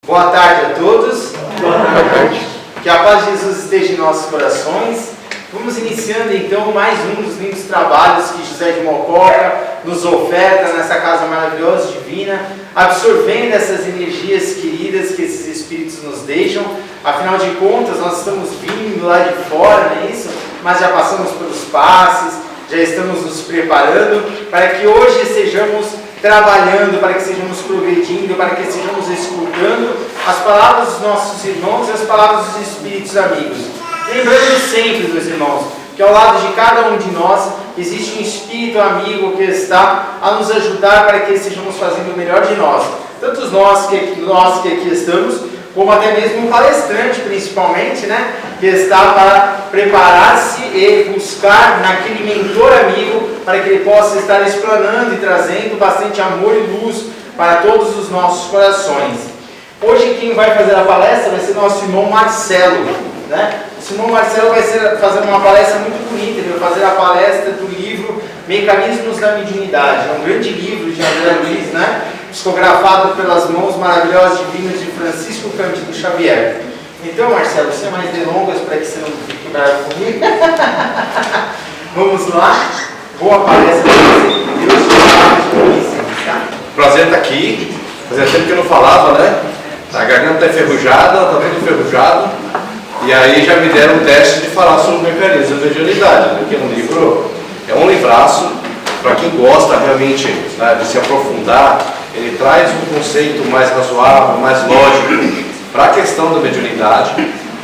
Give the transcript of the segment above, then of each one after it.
Boa tarde a todos. Boa tarde. Que a paz de Jesus esteja em nossos corações. Vamos iniciando então mais um dos lindos trabalhos que José de Mococa nos oferta nessa casa maravilhosa, divina, absorvendo essas energias queridas que esses Espíritos nos deixam. Afinal de contas, nós estamos vindo lá de fora, não é isso? Mas já passamos pelos passes, já estamos nos preparando para que hoje sejamos trabalhando, para que sejamos progredindo, para que sejamos escutando as palavras dos nossos irmãos e as palavras dos Espíritos amigos. Lembrando sempre, meus irmãos, que ao lado de cada um de nós existe um Espírito amigo que está a nos ajudar para que sejamos fazendo o melhor de nós. Tanto nós que aqui estamos, como até mesmo um palestrante, principalmente, né, que está para preparar-se e buscar naquele mentor amigo para que ele possa estar explanando e trazendo bastante amor e luz para todos os nossos corações. Hoje quem vai fazer a palestra vai ser nosso irmão Marcelo, né? O irmão Marcelo vai fazer uma palestra muito bonita, ele vai fazer a palestra do livro Mecanismos da Mediunidade. É um grande livro de André Luiz, né? Psicografado pelas mãos maravilhosas divinas de Francisco Cândido Xavier. Então, Marcelo, sem mais delongas, para que você não fique bravo comigo, vamos lá. Boa palestra para você, que Deus te abençoe, tá? Prazer estar aqui. Fazia tempo que eu não falava, né? A garganta está enferrujada, ela está bem enferrujada. E aí já me deram um teste de falar sobre o mecanismo da mediunidade, porque um livro é um livraço para quem gosta realmente, né, de se aprofundar. Ele traz um conceito mais razoável, mais lógico para a questão da mediunidade.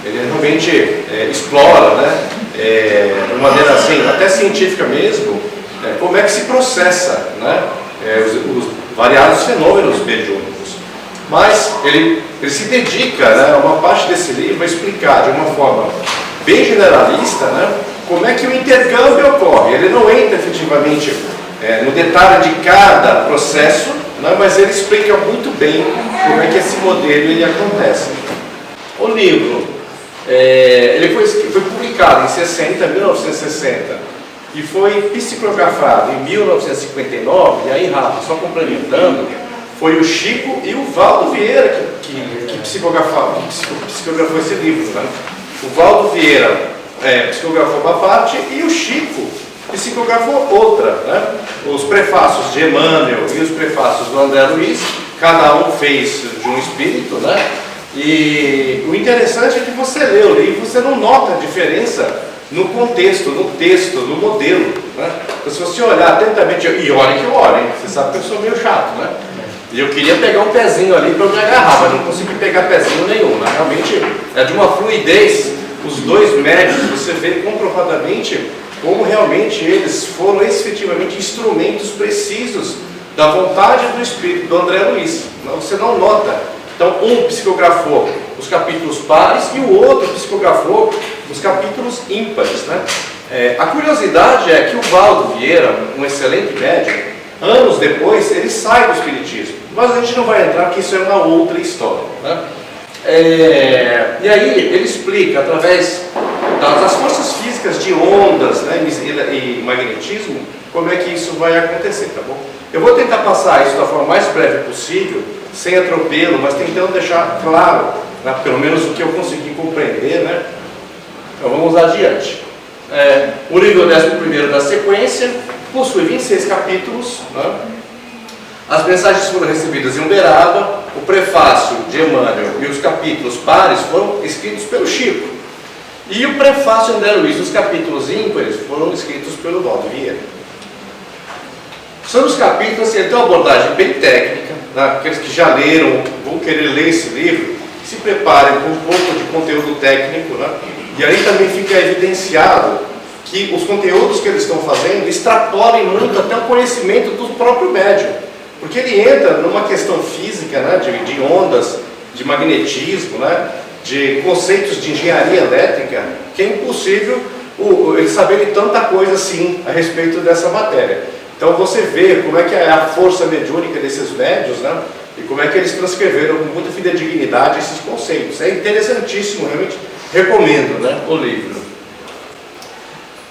Ele realmente explora, né, de maneira assim, até científica mesmo, como é que se processa, né, os variados fenômenos mediúnicos. Mas ele se dedica, né, uma parte desse livro a explicar de uma forma bem generalista, né, como é que o intercâmbio ocorre. Ele não entra efetivamente no detalhe de cada processo, né, mas ele explica muito bem como é que esse modelo ele acontece. O livro ele foi publicado em 1960 e foi psicografado em 1959. E aí, Rafa, só complementando, foi o Chico e o Valdo Vieira que psicografou esse livro, né? O Valdo Vieira psicografou uma parte e o Chico psicografou outra, né? Os prefácios de Emmanuel e os prefácios do André Luiz, cada um fez de um espírito, né? E o interessante é que você lê o livro, você não nota a diferença no contexto, no texto, no modelo, né? Então, se você olhar atentamente, e olha que eu olho, hein? Você sabe que eu sou meio chato, né? E eu queria pegar um pezinho ali para eu me agarrar, mas não consegui pegar pezinho nenhum, né? Realmente é de uma fluidez. Os dois médios, você vê comprovadamente como realmente eles foram efetivamente instrumentos precisos da vontade do Espírito do André Luiz. Você não nota. Então, um psicografou os capítulos pares e o outro psicografou os capítulos ímpares, né? A curiosidade é que o Valdo Vieira, um excelente médium, anos depois ele sai do espiritismo, mas a gente não vai entrar porque isso é uma outra história, né? E aí ele explica através das forças físicas de ondas, né, e magnetismo, como é que isso vai acontecer, tá bom? Eu vou tentar passar isso da forma mais breve possível, sem atropelo, mas tentando deixar claro, né, pelo menos o que eu consegui compreender, né? Então vamos adiante. O livro 11º da sequência possui 26 capítulos, né? As mensagens foram recebidas em Uberaba, o prefácio de Emmanuel e os capítulos pares foram escritos pelo Chico. E o prefácio de André Luiz, os capítulos ímpares, foram escritos pelo Valdo Vieira. Sobre os capítulos, assim, ele tem uma abordagem bem técnica, né? Aqueles que já leram, vão querer ler esse livro, se preparem com um pouco de conteúdo técnico, né? E aí também fica evidenciado que os conteúdos que eles estão fazendo extrapolem muito até o conhecimento do próprio médium, porque ele entra numa questão física, né, de ondas, de magnetismo, né, de conceitos de engenharia elétrica, que é impossível eles saberem tanta coisa assim a respeito dessa matéria. Então você vê como é que é a força mediúnica desses médios, né, e como é que eles transcreveram com muita fidedignidade esses conceitos. É interessantíssimo, realmente recomendo, né, o livro.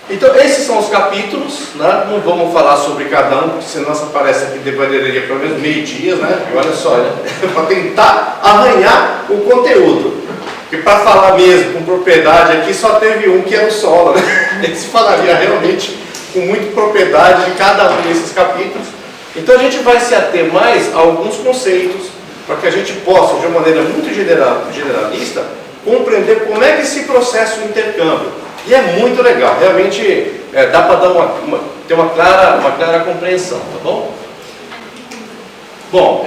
Então, esses são os capítulos, né? Não vamos falar sobre cada um, porque senão essa palestra aqui demoraria pelo menos meio-dia, né? E olha só, né? Para tentar arranhar o conteúdo. Porque para falar mesmo com propriedade aqui, só teve um que era o solo, né? Esse falaria realmente com muita propriedade de cada um desses capítulos. Então, a gente vai se ater mais a alguns conceitos, para que a gente possa, de uma maneira muito generalista, compreender como é que esse processo de intercâmbio. E é muito legal, realmente dá para dar ter uma clara compreensão, tá bom? Bom,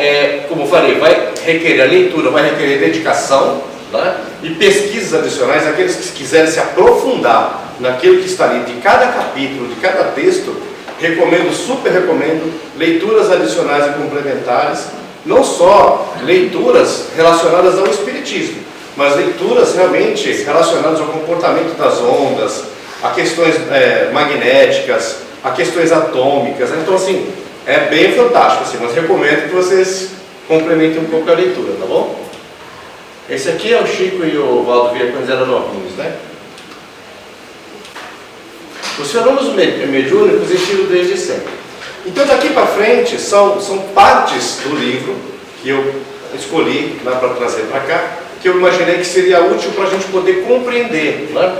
como eu falei, vai requerer a leitura, vai requerer dedicação, né? E pesquisas adicionais. Aqueles que quiserem se aprofundar naquilo que está ali, de cada capítulo, de cada texto, super recomendo, leituras adicionais e complementares, não só leituras relacionadas ao Espiritismo, mas leituras realmente relacionadas ao comportamento das ondas, a questões magnéticas, a questões atômicas. Então, assim, é bem fantástico, assim, mas recomendo que vocês complementem um pouco a leitura, tá bom? Esse aqui é o Chico e o Valdo Vieira quando eles eram novinhos, né? Os fenômenos mediúnicos existiram desde sempre. Então, daqui para frente, são partes do livro que eu escolhi para trazer para cá, que eu imaginei que seria útil para a gente poder compreender, né?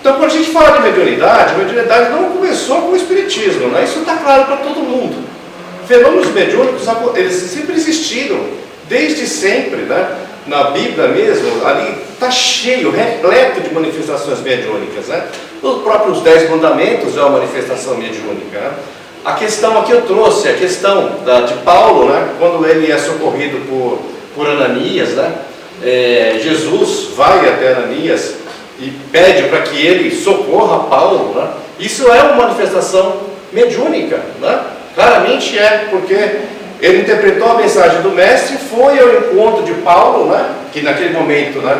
Então, quando a gente fala de mediunidade, a mediunidade não começou com o Espiritismo, né? Isso está claro para todo mundo. Fenômenos mediúnicos, eles sempre existiram, desde sempre, né? Na Bíblia mesmo, ali está cheio, repleto de manifestações mediúnicas, né? Os próprios 10 mandamentos é uma manifestação mediúnica, né? A questão aqui eu trouxe, a questão de Paulo, né? Quando ele é socorrido por Ananias, né? Jesus vai até Ananias e pede para que ele socorra Paulo, né? Isso é uma manifestação mediúnica, né? Claramente é, porque ele interpretou a mensagem do mestre, foi ao encontro de Paulo, né? Que naquele momento, né,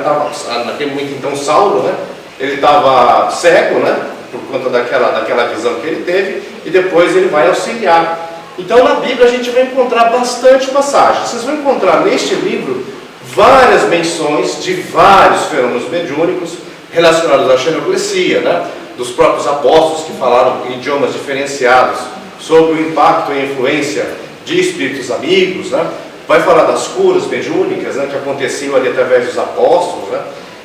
então Saulo, né? Ele estava cego, né? Por conta daquela visão que ele teve, e depois ele vai auxiliar. Então, na Bíblia a gente vai encontrar bastante passagens. Vocês vão encontrar neste livro várias menções de vários fenômenos mediúnicos relacionados à xenoglesia, né? Dos próprios apóstolos que falaram em idiomas diferenciados sobre o impacto e a influência de espíritos amigos, né? Vai falar das curas mediúnicas, né, que aconteciam ali através dos apóstolos, né?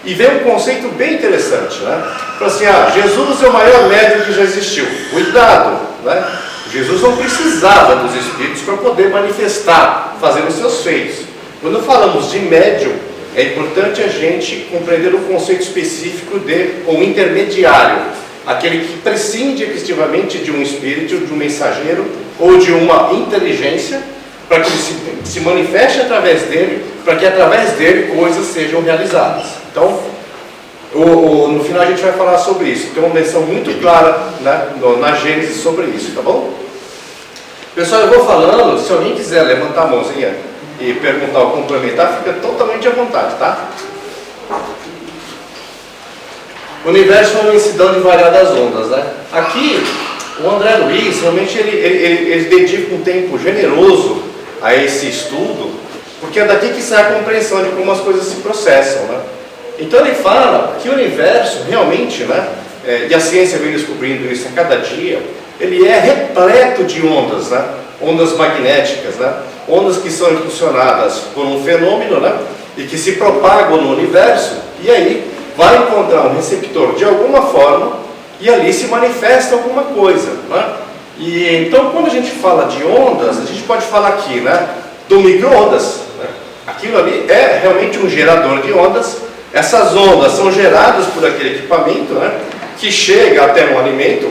E vem um conceito bem interessante, né? Fala assim, Jesus é o maior médium que já existiu. Cuidado, né? Jesus não precisava dos espíritos para poder manifestar, fazer os seus feitos. Quando falamos de médium, é importante a gente compreender o conceito específico de um intermediário, aquele que prescinde efetivamente de um espírito, de um mensageiro ou de uma inteligência, para que ele se manifeste através dele, para que através dele coisas sejam realizadas. Então, no final a gente vai falar sobre isso. Tem uma menção muito clara, né, na Gênesis sobre isso, tá bom? Pessoal, eu vou falando, se alguém quiser levantar a mãozinha e perguntar ou complementar, fica totalmente à vontade, tá? O universo é uma imensidão de variadas ondas, né? Aqui, o André Luiz, realmente ele dedica um tempo generoso a esse estudo, porque é daqui que sai a compreensão de como as coisas se processam, né? Então ele fala que o universo realmente, né, e a ciência vem descobrindo isso a cada dia, ele é repleto de ondas, né? Ondas magnéticas, né? Ondas que são impulsionadas por um fenômeno, né? E que se propagam no universo, e aí vai encontrar um receptor de alguma forma, e ali se manifesta alguma coisa, né? E então, quando a gente fala de ondas, a gente pode falar aqui, né, do micro-ondas, né? Aquilo ali é realmente um gerador de ondas. Essas ondas são geradas por aquele equipamento, né, que chega até um alimento,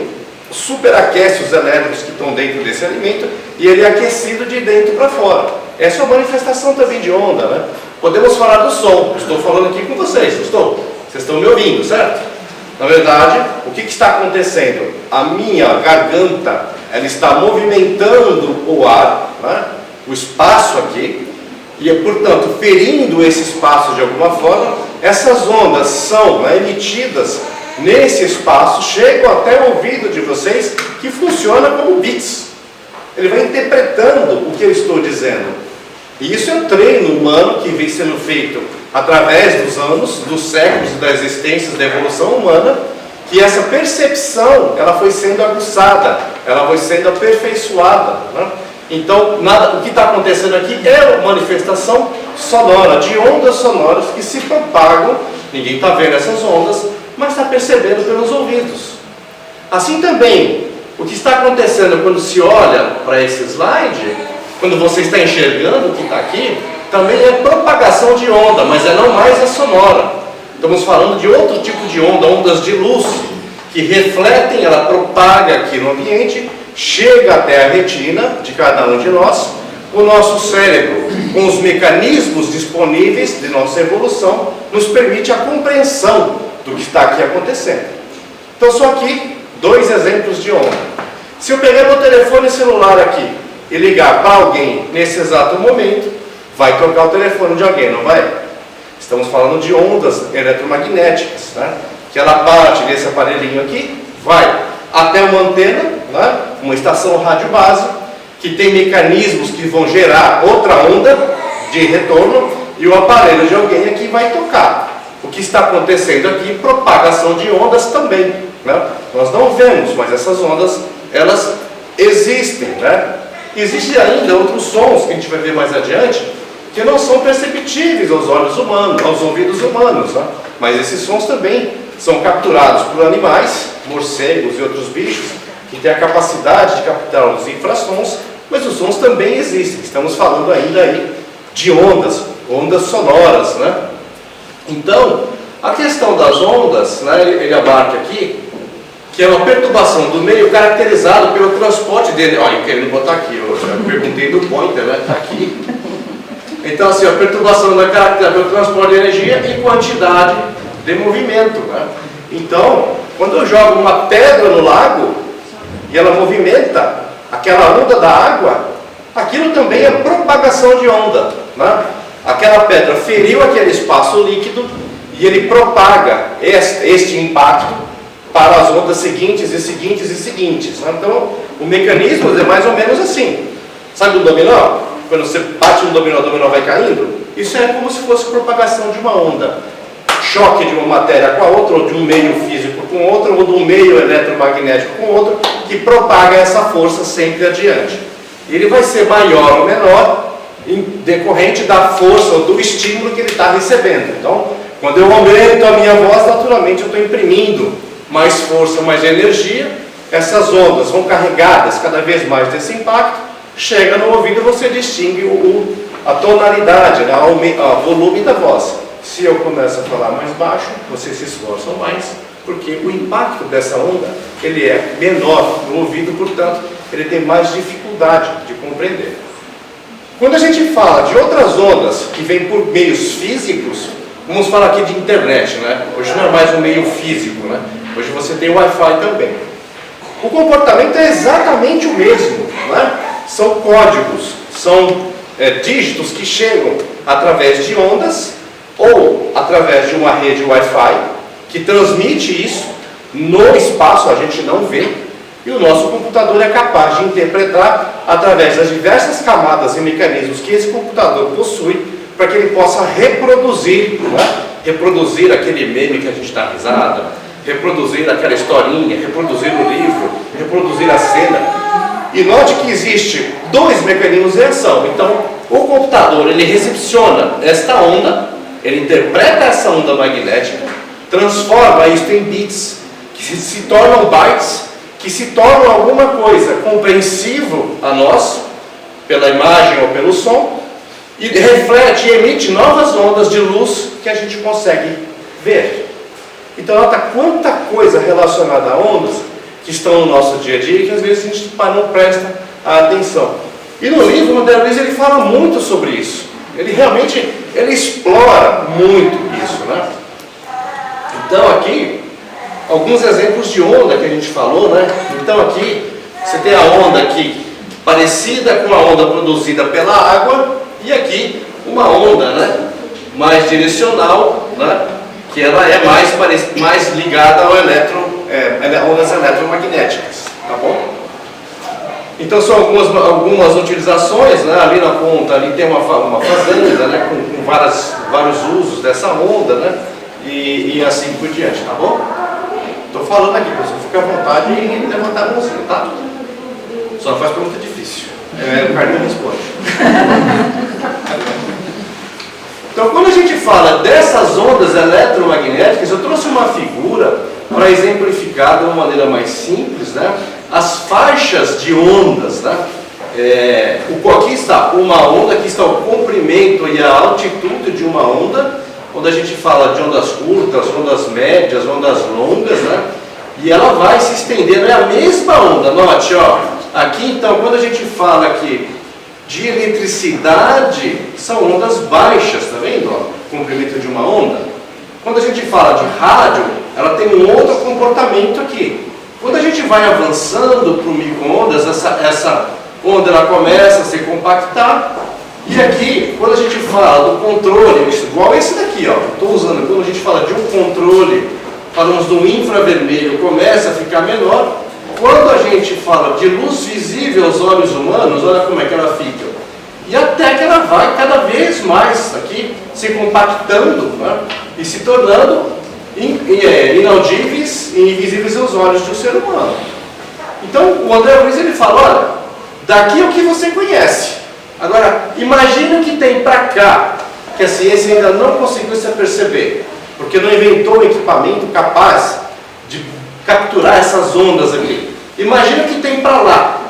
superaquece os elétrons que estão dentro desse alimento, e ele é aquecido de dentro para fora. Essa é uma manifestação também de onda, né? Podemos falar do som. Estou falando aqui com vocês, não estou? Vocês estão me ouvindo, certo? Na verdade, o que está acontecendo? A minha garganta, ela está movimentando o ar, né? O espaço aqui, e portanto, ferindo esse espaço de alguma forma. Essas ondas são, né, emitidas nesse espaço, chegam até o ouvido de vocês, que funciona como bits. Ele vai interpretando o que eu estou dizendo. E isso é um treino humano que vem sendo feito através dos anos, dos séculos da existência, da evolução humana, que essa percepção ela foi sendo aguçada, ela foi sendo aperfeiçoada, né? Então, o que está acontecendo aqui é uma manifestação sonora, de ondas sonoras que se propagam, ninguém está vendo essas ondas, mas está percebendo pelos ouvidos. Assim também, o que está acontecendo quando se olha para esse slide, quando você está enxergando o que está aqui, também é propagação de onda, mas não mais a sonora. Estamos falando de outro tipo de onda, ondas de luz, que refletem, ela propaga aqui no ambiente, chega até a retina de cada um de nós, o nosso cérebro, com os mecanismos disponíveis de nossa evolução, nos permite a compreensão do que está aqui acontecendo. Então, só aqui, 2 exemplos de onda. Se eu pegar meu telefone celular aqui e ligar para alguém nesse exato momento, vai tocar o telefone de alguém, não vai? Estamos falando de ondas eletromagnéticas, né? Que ela parte desse aparelhinho aqui, vai até uma antena, né? Uma estação rádio base, que tem mecanismos que vão gerar outra onda de retorno, e o aparelho de alguém aqui vai tocar. O que está acontecendo aqui? Propagação de ondas também, né? Nós não vemos, mas essas ondas, elas existem, né? Existem ainda outros sons que a gente vai ver mais adiante, que não são perceptíveis aos olhos humanos, aos ouvidos humanos, né? Mas esses sons também são capturados por animais, morcegos e outros bichos, que têm a capacidade de captar os infrassons, mas os sons também existem. Estamos falando ainda aí de ondas sonoras, né? Então, a questão das ondas, né, ele abarca aqui, que é uma perturbação do meio caracterizado pelo transporte dele. Olha, querendo botar aqui, eu perguntei do pointer, né? Está aqui. Então, assim, a perturbação da caracterizada pelo transporte de energia e quantidade de movimento, né? Então, quando eu jogo uma pedra no lago e ela movimenta aquela onda da água, aquilo também é propagação de onda, né? Aquela pedra feriu aquele espaço líquido e ele propaga este impacto para as ondas seguintes e seguintes e seguintes, né? Então, o mecanismo é mais ou menos assim. Sabe o dominó? Quando você bate no dominó, o dominó vai caindo? Isso é como se fosse propagação de uma onda. Choque de uma matéria com a outra, ou de um meio físico com outro, ou de um meio eletromagnético com outro, que propaga essa força sempre adiante. Ele vai ser maior ou menor em decorrente da força ou do estímulo que ele está recebendo. Então, quando eu aumento a minha voz, naturalmente eu estou imprimindo mais força, mais energia. Essas ondas vão carregadas cada vez mais desse impacto, chega no ouvido e você distingue a tonalidade, né, o volume da voz. Se eu começo a falar mais baixo, vocês se esforçam mais, porque o impacto dessa onda, ele é menor no ouvido, portanto, ele tem mais dificuldade de compreender. Quando a gente fala de outras ondas que vêm por meios físicos, vamos falar aqui de internet, né? Hoje não é mais um meio físico, né? Hoje você tem o Wi-Fi também. O comportamento é exatamente o mesmo, né? São códigos, são dígitos que chegam através de ondas ou através de uma rede Wi-Fi que transmite isso no espaço, a gente não vê, e o nosso computador é capaz de interpretar através das diversas camadas e mecanismos que esse computador possui para que ele possa reproduzir, né? Reproduzir aquele meme que a gente dá risada, reproduzir aquela historinha, reproduzir o livro, reproduzir a cena. E note que existe 2 mecanismos de ação. Então, o computador, ele recepciona esta onda, ele interpreta essa onda magnética, transforma isso em bits, que se tornam bytes, que se tornam alguma coisa compreensível a nós, pela imagem ou pelo som, e reflete e emite novas ondas de luz que a gente consegue ver. Então, nota quanta coisa relacionada a ondas que estão no nosso dia a dia e que às vezes a gente não presta atenção. E no livro, o André Luiz, ele fala muito sobre isso. Ele realmente explora muito isso, né? Então, aqui, alguns exemplos de onda que a gente falou, né? Então, aqui, você tem a onda aqui, parecida com a onda produzida pela água, e aqui, uma onda, né? Mais direcional, né? Que ela é mais ligada ao ondas eletromagnéticas, tá bom? Então são algumas utilizações, né? Ali na ponta, ali tem uma fazenda, né? Com vários usos dessa onda, né? E assim por diante, tá bom? Estou falando aqui, pessoal, fica à vontade e levantar a mãozinha, tá? Só não faz pergunta difícil. O Carlinhos responde. Então, quando a gente fala dessas ondas eletromagnéticas, eu trouxe uma figura para exemplificar de uma maneira mais simples, né, as faixas de ondas, né? Aqui está uma onda, aqui está o comprimento e a altitude de uma onda, quando a gente fala de ondas curtas, ondas médias, ondas longas, né? E ela vai se estendendo, é a mesma onda, note, ó, aqui então, quando a gente fala aqui de eletricidade, são ondas baixas, tá vendo? Ó, o comprimento de uma onda. Quando a gente fala de rádio, ela tem um outro comportamento aqui. Quando a gente vai avançando para o micro-ondas, essa onda ela começa a se compactar. E aqui, quando a gente fala do controle, igual esse daqui, ó, estou usando, quando a gente fala de um controle, falamos do infravermelho, começa a ficar menor. Quando a gente fala de luz visível aos olhos humanos, olha como é que ela fica. E até que ela vai cada vez mais aqui se compactando, né, e se tornando inaudíveis e invisíveis aos olhos do ser humano. Então o André Luiz ele fala, olha, daqui é o que você conhece. Agora, imagina o que tem para cá, que a ciência ainda não conseguiu se aperceber, porque não inventou um equipamento capaz de capturar essas ondas aqui. Imagina o que tem para lá,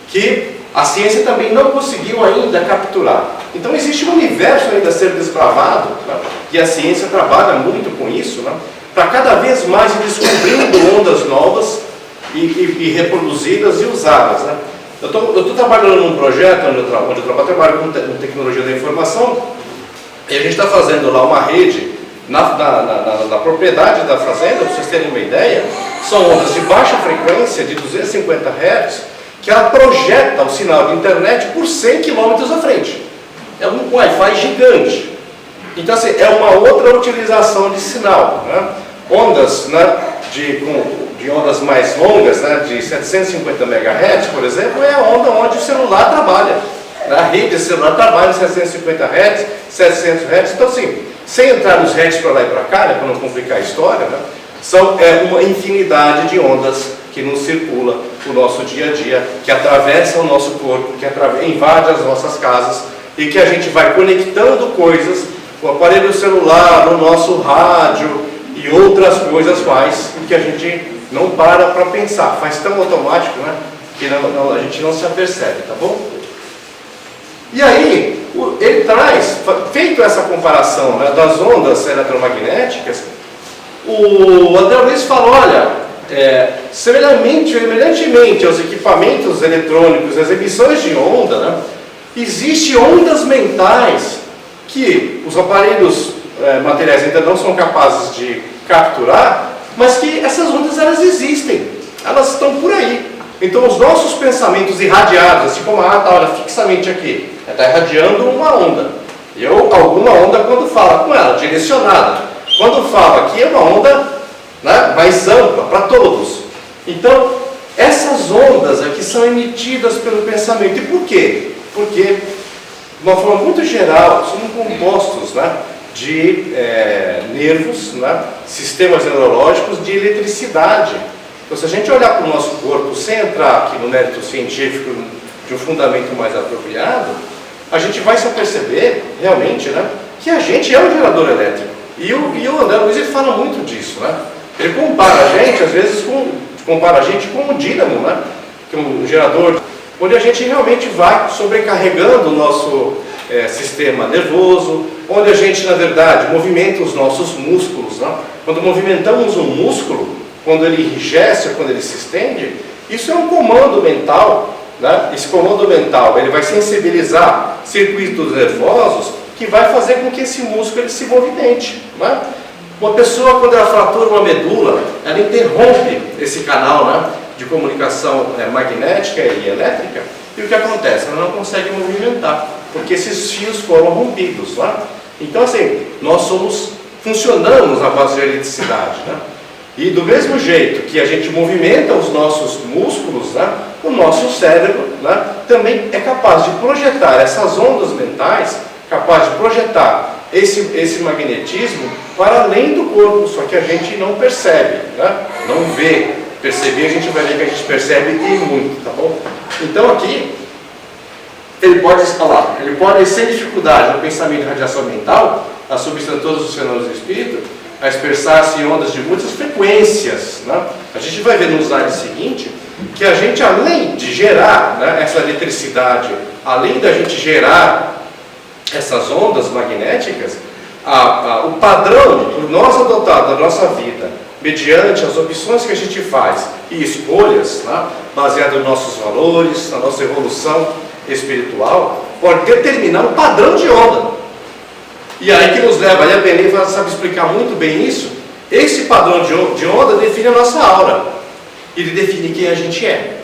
que a ciência também não conseguiu ainda capturar. Então existe um universo ainda a ser desbravado, né? E a ciência trabalha muito com isso, né? Para cada vez mais ir descobrindo ondas novas e reproduzidas e usadas, né? Eu estou trabalhando num projeto onde eu trabalho com tecnologia da informação, e a gente está fazendo lá uma rede na propriedade da fazenda, para vocês terem uma ideia. São ondas de baixa frequência, de 250 Hz, que ela projeta o sinal de internet por 100 km à frente. É um Wi-Fi gigante. Então, assim, é uma outra utilização de sinal, né? Ondas, né, de ondas mais longas, né, de 750 MHz, por exemplo, é a onda onde o celular trabalha. A rede celular trabalha em 750 Hz, 700 Hz. Então, assim, sem entrar nos hertz para lá e para cá, né, para não complicar a história, né, são uma infinidade de ondas que nos circula o nosso dia a dia, que atravessa o nosso corpo, que invade as nossas casas e que a gente vai conectando coisas, o aparelho celular, o nosso rádio e outras coisas mais, que a gente não para pensar, faz tão automático, né, que a gente não se apercebe, tá bom? E aí, ele traz, feito essa comparação, né, das ondas eletromagnéticas, o André Luiz fala, olha, semelhantemente aos equipamentos eletrônicos, as emissões de onda, né, existem ondas mentais que os aparelhos materiais ainda não são capazes de capturar, mas que essas ondas elas existem, elas estão por aí. Então os nossos pensamentos irradiados, assim como olha fixamente aqui, está irradiando uma onda. Alguma onda quando fala com ela, direcionada. Quando fala aqui é uma onda, né, mais ampla, para todos. Então, essas ondas aqui são emitidas pelo pensamento. E por quê? Porque, de uma forma muito geral, são compostos, né, de nervos, né, sistemas neurológicos de eletricidade. Então, se a gente olhar para o nosso corpo, sem entrar aqui no mérito científico de um fundamento mais apropriado, a gente vai se aperceber, realmente, né, que a gente é um gerador elétrico. E o André Luiz ele fala muito disso, né? Ele compara a gente, às vezes, com um dínamo, né? Que é um gerador, onde a gente realmente vai sobrecarregando o nosso sistema nervoso, onde a gente, na verdade, movimenta os nossos músculos, né? Quando movimentamos um músculo, quando ele enrijece ou quando ele se estende, isso é um comando mental, né? Esse comando mental ele vai sensibilizar circuitos nervosos que vai fazer com que esse músculo ele se movimente, né? Uma pessoa, quando ela fratura uma medula, ela interrompe esse canal, né, de comunicação magnética e elétrica, e o que acontece? Ela não consegue movimentar, porque esses fios foram rompidos, né? Então, assim, nós funcionamos à base de eletricidade, né? E do mesmo jeito que a gente movimenta os nossos músculos, né, o nosso cérebro, né, também é capaz de projetar essas ondas mentais, capaz de projetar esse magnetismo para além do corpo, só que a gente não percebe, né? Não vê. Perceber, a gente vai ver que a gente percebe e muito, tá bom? Então aqui, ele pode falar, ele pode, sem dificuldade, no pensamento de radiação mental, a substância todos os fenômenos do espírito, a expressar-se em ondas de muitas frequências, né? A gente vai ver no slide seguinte, que a gente, além de gerar, né, essa eletricidade, além da gente gerar essas ondas magnéticas, o padrão que nós adotamos na nossa vida, mediante as opções que a gente faz e escolhas, né, baseado nos nossos valores, na nossa evolução espiritual, pode determinar um padrão de onda. E aí que nos leva, aí a Belém sabe explicar muito bem isso, esse padrão de onda define a nossa aura. Ele define quem a gente é,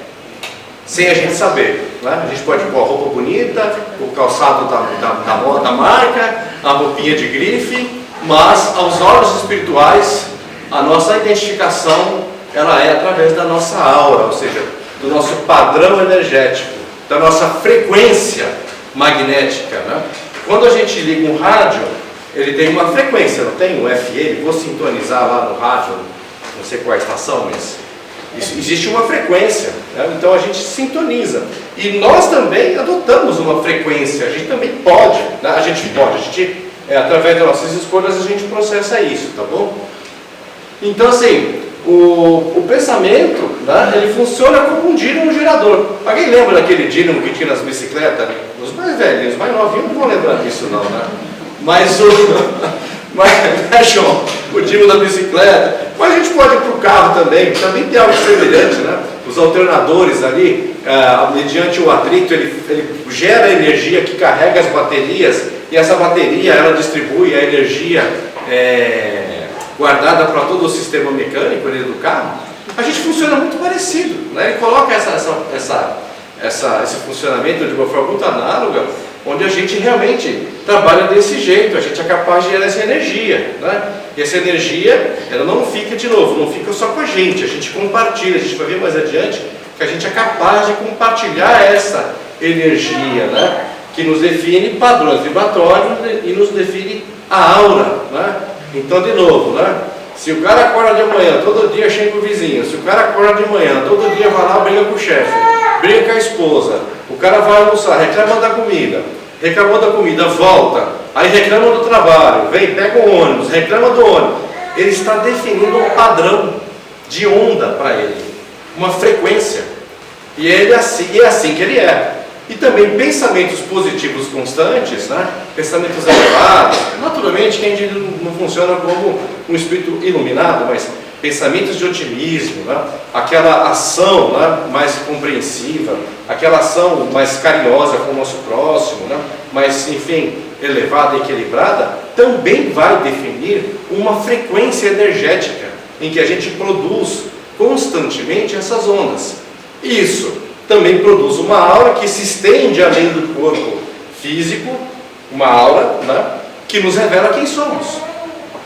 sem a gente saber, né? A gente pode pôr a roupa bonita, o calçado da marca, a roupinha de grife, mas aos olhos espirituais, a nossa identificação, ela é através da nossa aura, ou seja, do nosso padrão energético, da nossa frequência magnética, né? Quando a gente liga um rádio, ele tem uma frequência, não tem um FM, vou sintonizar lá no rádio, não sei qual é a estação, mas existe uma frequência, né? Então a gente sintoniza. E nós também adotamos uma frequência, a gente também pode, né? A gente, através das nossas escolhas, a gente processa isso, tá bom? Então assim, o pensamento, né, ele funciona como um dínamo gerador. Alguém lembra daquele dínamo que tinha nas bicicletas? Os mais velhos, os mais novinhos não vão lembrar disso não, né? Mas né, João, o dínamo da bicicleta. Mas a gente pode ir para o carro também tem algo semelhante, né? Os alternadores ali, mediante o atrito, ele gera energia que carrega as baterias, e essa bateria, ela distribui a energia guardada para todo o sistema mecânico ali do carro. A gente funciona muito parecido, né? Ele coloca esse funcionamento de uma forma muito análoga, onde a gente realmente trabalha desse jeito, a gente é capaz de gerar essa energia, né? E essa energia, ela não fica, de novo, não fica só com a gente compartilha, a gente vai ver mais adiante que a gente é capaz de compartilhar essa energia, né? Que nos define padrões vibratórios e nos define a aura, né? Então, de novo, né? Se o cara acorda de manhã, todo dia xinga o vizinho, se o cara acorda de manhã, todo dia vai lá, briga com o chefe, briga com a esposa, o cara vai almoçar, reclama da comida, reclamou da comida, volta, aí reclama do trabalho, vem, pega o ônibus, reclama do ônibus. Ele está definindo um padrão de onda para ele, uma frequência. E é assim que ele é. E também pensamentos positivos constantes, né? Pensamentos elevados. Naturalmente que a gente não funciona como um espírito iluminado, mas pensamentos de otimismo, né? Aquela ação, né, mais compreensiva, aquela ação mais carinhosa com o nosso próximo, né, mais, enfim, elevada e equilibrada, também vai definir uma frequência energética em que a gente produz constantemente essas ondas. Isso também produz uma aura que se estende além do corpo físico, uma aura, né, que nos revela quem somos.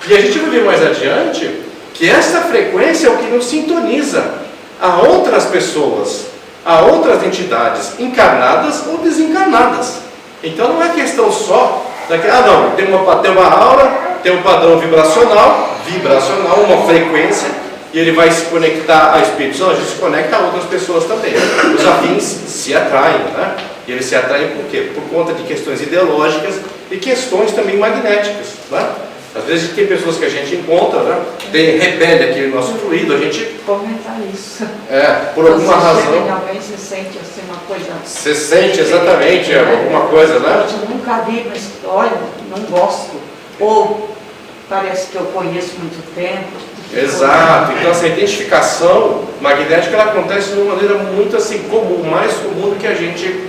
E a gente vai ver mais adiante que essa frequência é o que nos sintoniza a outras pessoas, a outras entidades, encarnadas ou desencarnadas. Então não é questão só tem uma aura, tem um padrão vibracional, uma frequência, e ele vai se conectar a espíritos. Não, a gente se conecta a outras pessoas também. Os afins se atraem, né? E eles se atraem por quê? Por conta de questões ideológicas e questões também magnéticas, né? Às vezes tem pessoas que a gente encontra, né? Repele aquele nosso fluido, a gente... Comentar isso. Por alguma razão... Alguém se sente assim uma coisa... Você sente exatamente alguma coisa, né? Eu nunca vi, mas olha, não gosto. Ou parece que eu conheço muito tempo. Exato. Então essa identificação magnética, ela acontece de uma maneira muito assim comum, mais comum do que a gente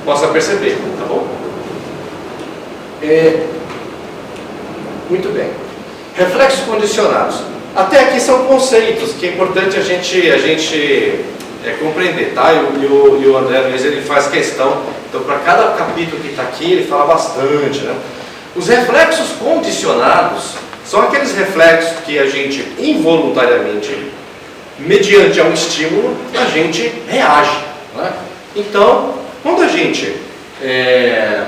possa perceber, tá bom? Muito bem. Reflexos condicionados. Até aqui são conceitos que é importante a gente compreender, tá? E o André Luiz, ele faz questão. Então, para cada capítulo que está aqui, ele fala bastante, né? Os reflexos condicionados são aqueles reflexos que a gente involuntariamente, mediante um estímulo, a gente reage, né? Então, quando a gente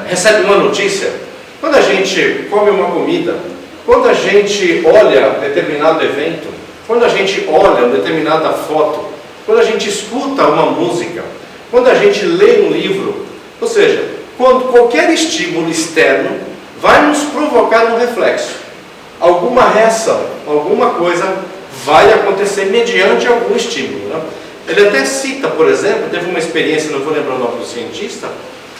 recebe uma notícia, Quando a gente come uma comida, quando a gente olha determinado evento, quando a gente olha uma determinada foto, quando a gente escuta uma música, quando a gente lê um livro, ou seja, quando qualquer estímulo externo vai nos provocar um reflexo, alguma reação, alguma coisa vai acontecer mediante algum estímulo, né? Ele até cita, por exemplo, teve uma experiência, não vou lembrar o nome do cientista,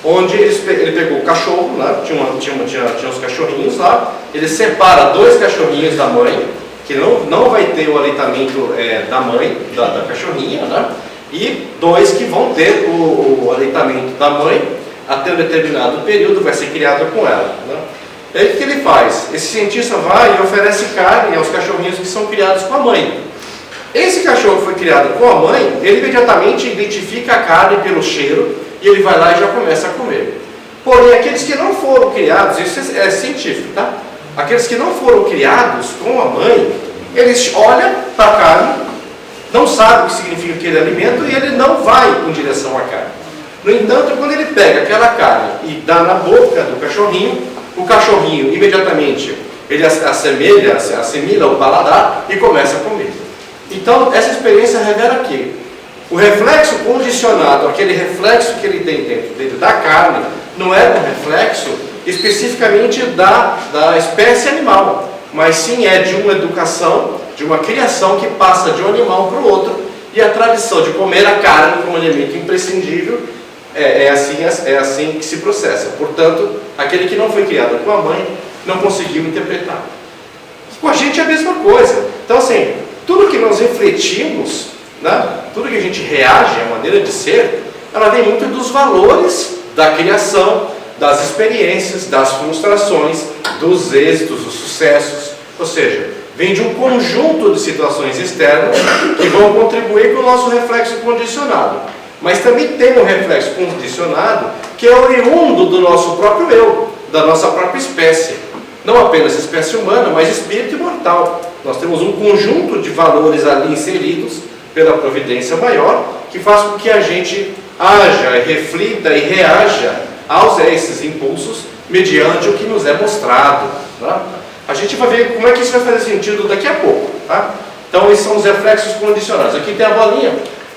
onde ele pegou o cachorro, né? tinha uns cachorrinhos lá, ele separa 2 cachorrinhos da mãe, que não vai ter o aleitamento da mãe, da cachorrinha, né? E 2 que vão ter o aleitamento da mãe até um determinado período, vai ser criado com ela, né? E aí o que ele faz? Esse cientista vai e oferece carne aos cachorrinhos que são criados com a mãe. Esse cachorro que foi criado com a mãe, ele imediatamente identifica a carne pelo cheiro e ele vai lá e já começa a comer. Porém, aqueles que não foram criados, isso é científico, tá? Aqueles que não foram criados com a mãe, eles olham para a carne, não sabem o que significa aquele alimento e ele não vai em direção à carne. No entanto, quando ele pega aquela carne e dá na boca do cachorrinho, o cachorrinho imediatamente ele assimila o paladar e começa a comer. Então, essa experiência revela que o reflexo condicionado, aquele reflexo que ele tem dentro da carne, não é um reflexo especificamente da espécie animal, mas sim é de uma educação, de uma criação que passa de um animal para o outro, e a tradição de comer a carne como elemento imprescindível é assim que se processa. Portanto, aquele que não foi criado com a mãe não conseguiu interpretar. Com a gente é a mesma coisa. Então, assim, tudo que nós refletimos, né, tudo que a gente reage, a maneira de ser, ela vem muito dos valores da criação, das experiências, das frustrações, dos êxitos, dos sucessos. Ou seja, vem de um conjunto de situações externas que vão contribuir com o nosso reflexo condicionado. Mas também tem um reflexo condicionado que é oriundo do nosso próprio eu, da nossa própria espécie. Não apenas espécie humana, mas espírito imortal. Nós temos um conjunto de valores ali inseridos pela providência maior, que faz com que a gente haja, reflita e reaja a esses impulsos mediante o que nos é mostrado. Tá? A gente vai ver como é que isso vai fazer sentido daqui a pouco. Tá? Então, esses são os reflexos condicionados. Aqui tem a bolinha.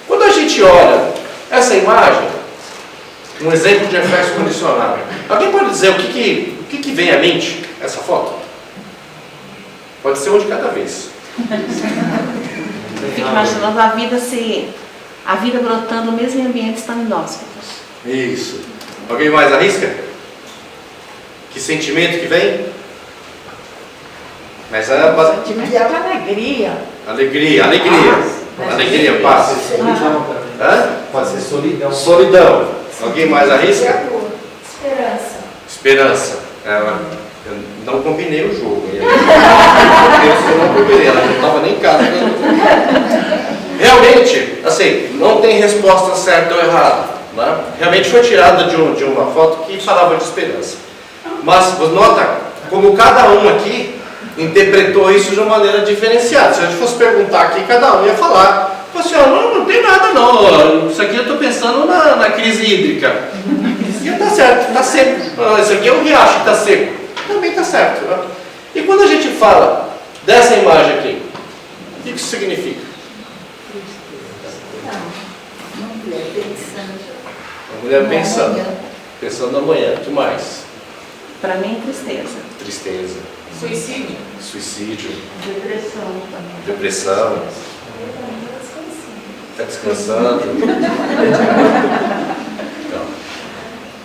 Quando a gente olha essa imagem, um exemplo de reflexo condicionado, alguém pode dizer o que vem à mente essa foto? Pode ser um de cada vez. Eu fico imaginando a vida brotando mesmo em ambientes tão inóspitos. Isso. Alguém mais arrisca? Que sentimento que vem? Mas Sentimento de alegria. Alegria, paz. Solidão também. Hã? Pode ser solidão. Solidão. Alguém mais arrisca? Esperança. Eu não combinei o jogo. Eu não combinei, ela não estava nem em casa. Realmente, assim, não tem resposta certa ou errada. Né? Realmente foi tirada de uma foto que falava de esperança. Mas nota como cada um aqui interpretou isso de uma maneira diferenciada. Se a gente fosse perguntar aqui, cada um ia falar. Assim, não tem nada não. Isso aqui eu estou pensando na crise hídrica. E está certo, está seco. Isso aqui é um riacho que está seco. Também está certo. Né? E quando a gente fala dessa imagem aqui, o que isso significa? Uma mulher pensando amanhã. O que mais? Para mim, tristeza. Tristeza. Suicídio. Depressão. Depressão. Está descansando. Então,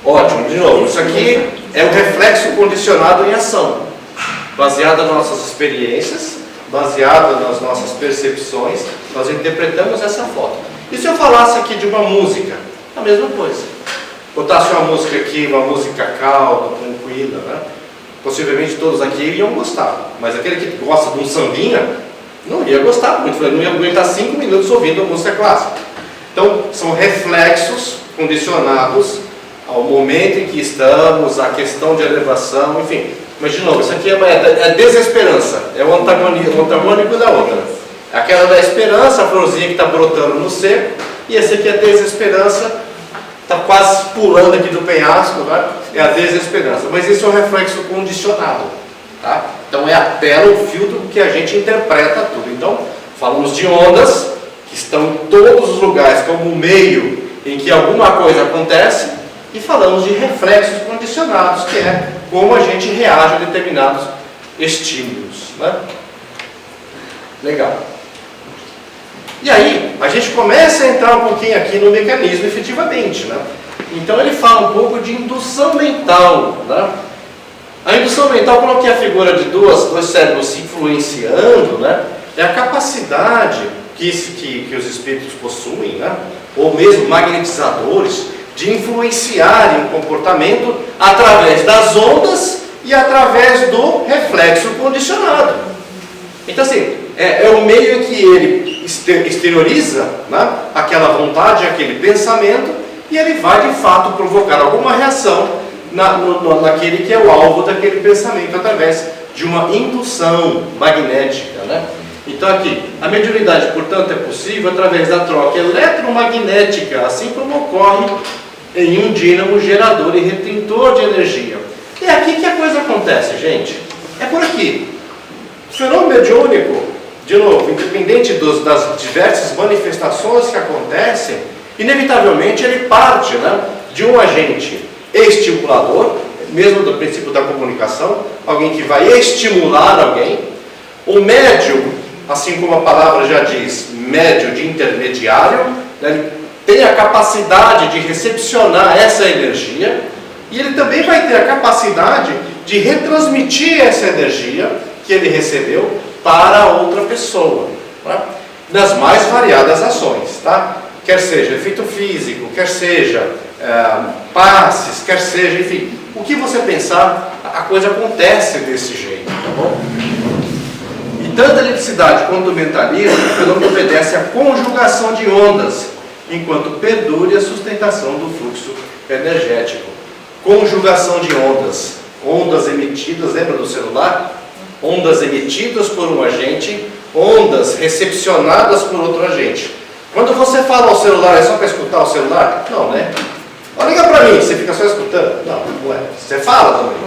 ótimo, de novo. Isso aqui é um reflexo condicionado em ação, baseado nas nossas experiências, baseado nas nossas percepções. Nós interpretamos essa foto. E se eu falasse aqui de uma música? A mesma coisa. Botasse uma música aqui, uma música calma, tranquila, né? Possivelmente todos aqui iriam gostar, mas aquele que gosta de um sambinha não ia gostar muito, não ia aguentar 5 minutos ouvindo a música clássica. Então, são reflexos condicionados ao momento em que estamos, à questão de elevação, enfim. Mas, de novo, isso aqui é desesperança, é o antagônico da outra. Aquela da esperança, a florzinha que está brotando no seco, e esse aqui é desesperança, está quase pulando aqui do penhasco, né? é a desesperança. Mas isso é um reflexo condicionado. Tá? Então é a tela, o filtro que a gente interpreta tudo. Então, falamos de ondas, que estão em todos os lugares, como o meio em que alguma coisa acontece, e falamos de reflexos condicionados, que é como a gente reage a determinados estímulos. Né? Legal. E aí, a gente começa a entrar um pouquinho aqui no mecanismo efetivamente. Né? Então ele fala um pouco de indução mental. Né? A indução mental, coloquei a figura de dois cérebros se influenciando, né? É a capacidade que os espíritos possuem, né? Ou mesmo magnetizadores, de influenciarem o comportamento através das ondas e através do reflexo condicionado. Então assim, é o meio em que ele exterioriza, né, aquela vontade, aquele pensamento, e ele vai de fato provocar alguma reação naquele que é o alvo daquele pensamento, através de uma indução magnética. Né? Então aqui, a mediunidade, portanto, é possível através da troca eletromagnética, assim como ocorre em um dínamo gerador e retentor de energia. É aqui que a coisa acontece, gente. É por aqui. O fenômeno mediúnico, de novo, independente das diversas manifestações que acontecem, inevitavelmente ele parte, né, de um agente estimulador, mesmo do princípio da comunicação, alguém que vai estimular alguém. O médium, assim como a palavra já diz, médium de intermediário, né, ele tem a capacidade de recepcionar essa energia, e ele também vai ter a capacidade de retransmitir essa energia que ele recebeu para outra pessoa, tá? Nas mais variadas ações, tá? Quer seja efeito físico, quer seja passes, quer seja, enfim, o que você pensar, a coisa acontece desse jeito, tá bom? E tanto a eletricidade quanto o mentalismo, o fenômeno obedece à conjugação de ondas, enquanto perdure a sustentação do fluxo energético. Conjugação de ondas, ondas emitidas, lembra do celular? Ondas emitidas por um agente, ondas recepcionadas por outro agente. Quando você fala ao celular, é só para escutar o celular? Não, né? Olha, liga para mim, você fica só escutando? Não, não é. Você fala também.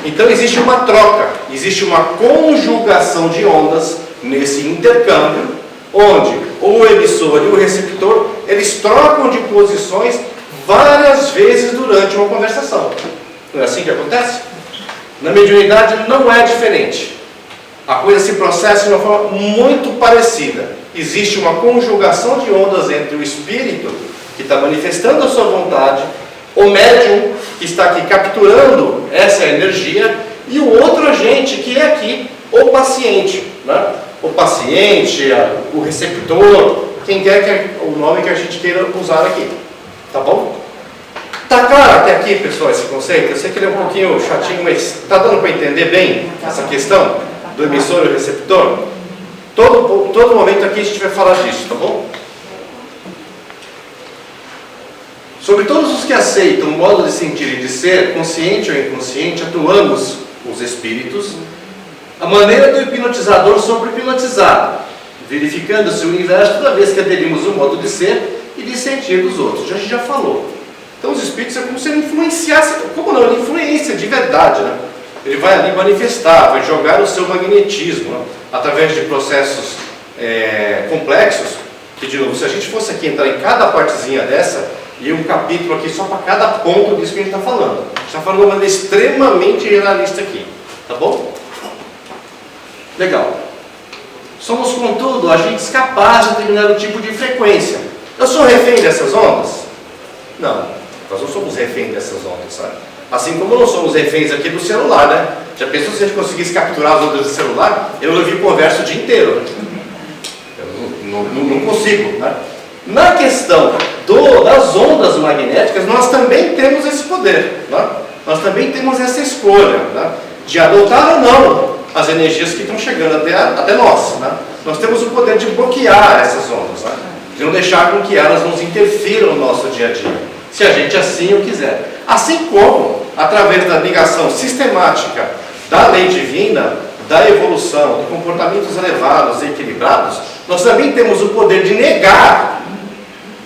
Então existe uma troca, existe uma conjugação de ondas nesse intercâmbio, onde o emissor e o receptor, eles trocam de posições várias vezes durante uma conversação. Não é assim que acontece? Na mediunidade não é diferente. A coisa se processa de uma forma muito parecida. Existe uma conjugação de ondas entre o espírito, que está manifestando a sua vontade, o médium, que está aqui capturando essa energia, e o outro agente, que é aqui o paciente. Né? O paciente, o receptor, quem quer que é o nome que a gente queira usar aqui. Tá bom? Tá claro até aqui, pessoal, esse conceito? Eu sei que ele é um pouquinho chatinho, mas está dando para entender bem essa questão do emissor e o receptor? Todo momento aqui a gente vai falar disso, tá bom? Sobre todos os que aceitam o modo de sentir e de ser, consciente ou inconsciente, atuamos, os espíritos, a maneira do hipnotizador sobre o hipnotizado, verificando-se o inverso toda vez que aderimos o modo de ser e de sentir dos outros. A gente já falou. Então os espíritos é como se ele influenciasse, como não, ele influencia de verdade, né? Ele vai ali manifestar, vai jogar o seu magnetismo, né? Através de processos complexos, que de novo, se a gente fosse aqui entrar em cada partezinha dessa, e um capítulo aqui só para cada ponto disso que a gente está falando. A gente está falando de uma maneira extremamente generalista aqui, tá bom? Legal. Somos, contudo, agentes capazes de determinar o tipo de frequência. Eu sou refém dessas ondas? Não, nós não somos refém dessas ondas, sabe? Assim como não somos reféns aqui do celular, né? Já pensou se a gente conseguisse capturar as ondas do celular? Eu não vi conversa o dia inteiro. Eu não consigo, né? Na questão das ondas magnéticas, nós também temos esse poder, né? Nós também temos essa escolha, né? De adotar ou não as energias que estão chegando até nós, né? Nós temos o poder de bloquear essas ondas, né? De não deixar com que elas nos interfiram no nosso dia a dia, se a gente assim o quiser. Assim como, através da ligação sistemática da lei divina, da evolução, de comportamentos elevados e equilibrados, nós também temos o poder de negar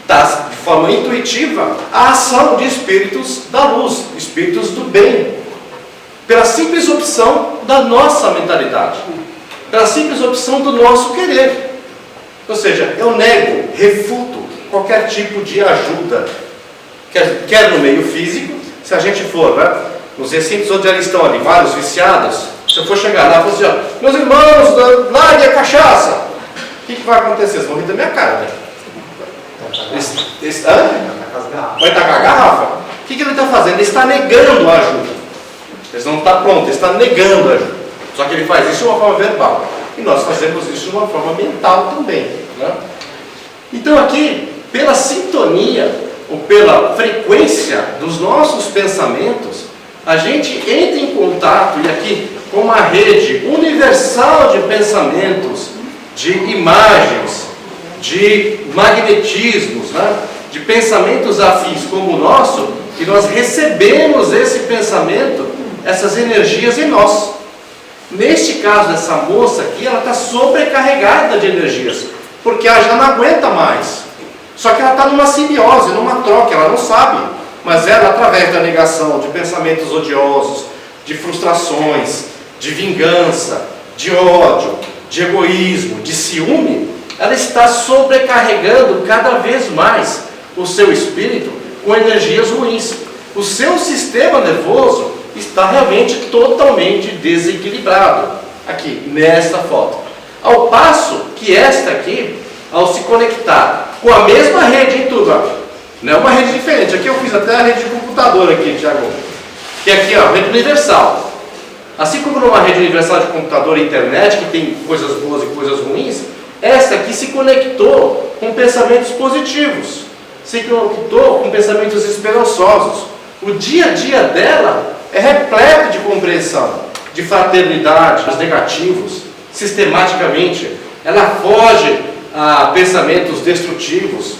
captar de forma intuitiva a ação de espíritos da luz, espíritos do bem, pela simples opção da nossa mentalidade, pela simples opção do nosso querer. Ou seja, eu nego, refuto qualquer tipo de ajuda, quer no meio físico, se a gente for, né, nos recintos onde eles estão ali, vários viciados, se eu for chegar lá e falar assim, ó, meus irmãos, largue a cachaça, o que vai acontecer? Eles vão rir da minha cara, né? Vai tacar a garrafa? O que ele está fazendo? Ele está negando a ajuda. Ele não está pronto, ele está negando a ajuda. Só que ele faz isso de uma forma verbal. E nós fazemos isso de uma forma mental também, né? Então aqui, pela sintonia, ou pela frequência dos nossos pensamentos, a gente entra em contato, e aqui, com uma rede universal de pensamentos, de imagens, de magnetismos, né? De pensamentos afins como o nosso, e nós recebemos esse pensamento, essas energias em nós. Neste caso dessa moça aqui, ela está sobrecarregada de energias, porque ela já não aguenta mais. Só que ela está numa simbiose, numa troca, ela não sabe, mas ela, através da negação de pensamentos odiosos, de frustrações, de vingança, de ódio, de egoísmo, de ciúme, ela está sobrecarregando cada vez mais o seu espírito com energias ruins. O seu sistema nervoso está realmente totalmente desequilibrado, aqui, nesta foto. Ao passo que esta aqui, ao se conectar com a mesma rede em tudo, ó, não é uma rede diferente, aqui eu fiz até a rede de computador aqui, Thiago, que é aqui, ó, rede universal. Assim como numa rede universal de computador e internet, que tem coisas boas e coisas ruins, esta aqui se conectou com pensamentos positivos, se conectou com pensamentos esperançosos. O dia a dia dela é repleto de compreensão, de fraternidade, dos negativos, sistematicamente. Ela foge a pensamentos destrutivos.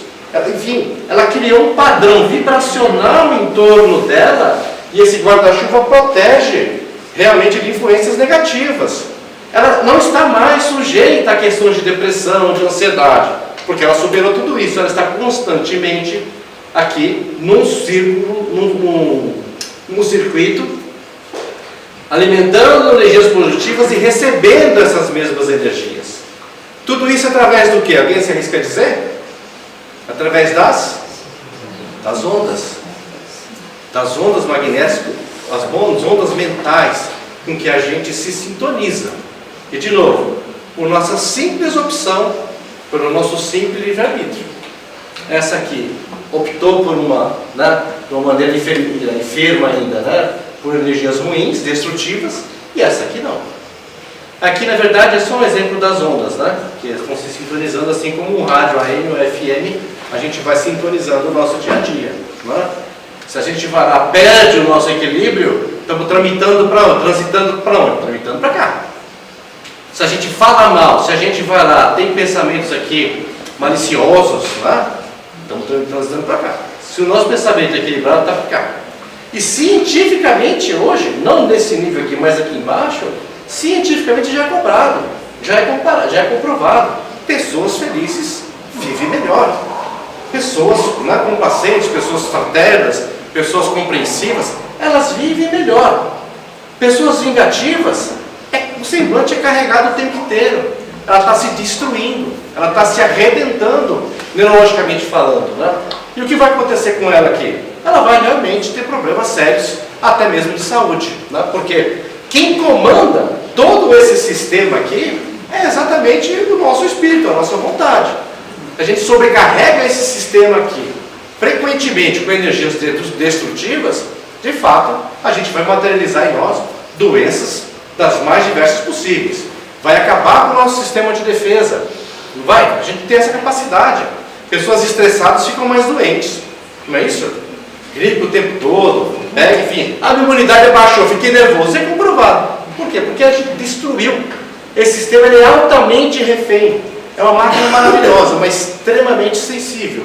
Enfim, ela criou um padrão vibracional em torno dela, e esse guarda-chuva protege realmente de influências negativas. Ela não está mais sujeita a questões de depressão, de ansiedade, porque ela superou tudo isso. Ela está constantemente aqui num círculo, num circuito, alimentando energias positivas e recebendo essas mesmas energias. Tudo isso através do quê? Alguém se arrisca a dizer? Através das ondas. Das ondas magnéticas, as ondas mentais com que a gente se sintoniza. E de novo, por nossa simples opção, pelo nosso simples livre-arbítrio. Essa aqui optou por uma maneira enferma ainda, né? Por energias ruins, destrutivas, e essa aqui não. Aqui, na verdade, é só um exemplo das ondas, né? Que estão se sintonizando assim como um rádio AM ou FM, a gente vai sintonizando o nosso dia a dia, né? Se a gente vai lá, perde o nosso equilíbrio, estamos transitando para onde? Tramitando para cá. Se a gente fala mal, se a gente vai lá, tem pensamentos aqui maliciosos, né? Estamos transitando para cá. Se o nosso pensamento é equilibrado, está para cá. E cientificamente hoje, não nesse nível aqui, mas aqui embaixo, cientificamente já é cobrado, já é comprovado. Pessoas felizes vivem melhor. Pessoas complacentes, pessoas fraternas, pessoas compreensivas, elas vivem melhor. Pessoas vingativas, o semblante é carregado o tempo inteiro. Ela está se destruindo, ela está se arrebentando, neurologicamente falando, né? E o que vai acontecer com ela aqui? Ela vai realmente ter problemas sérios, até mesmo de saúde, né? Porque quem comanda todo esse sistema aqui é exatamente o nosso espírito, a nossa vontade. A gente sobrecarrega esse sistema aqui frequentemente com energias destrutivas, de fato, a gente vai materializar em nós doenças das mais diversas possíveis. Vai acabar com o nosso sistema de defesa. Não vai? A gente tem essa capacidade. Pessoas estressadas ficam mais doentes. Não é isso? Gripe o tempo todo, enfim, a minha imunidade abaixou, fiquei nervoso. É comprovado. Por quê? Porque a gente destruiu. Esse sistema ele é altamente refém. É uma máquina maravilhosa, mas extremamente sensível.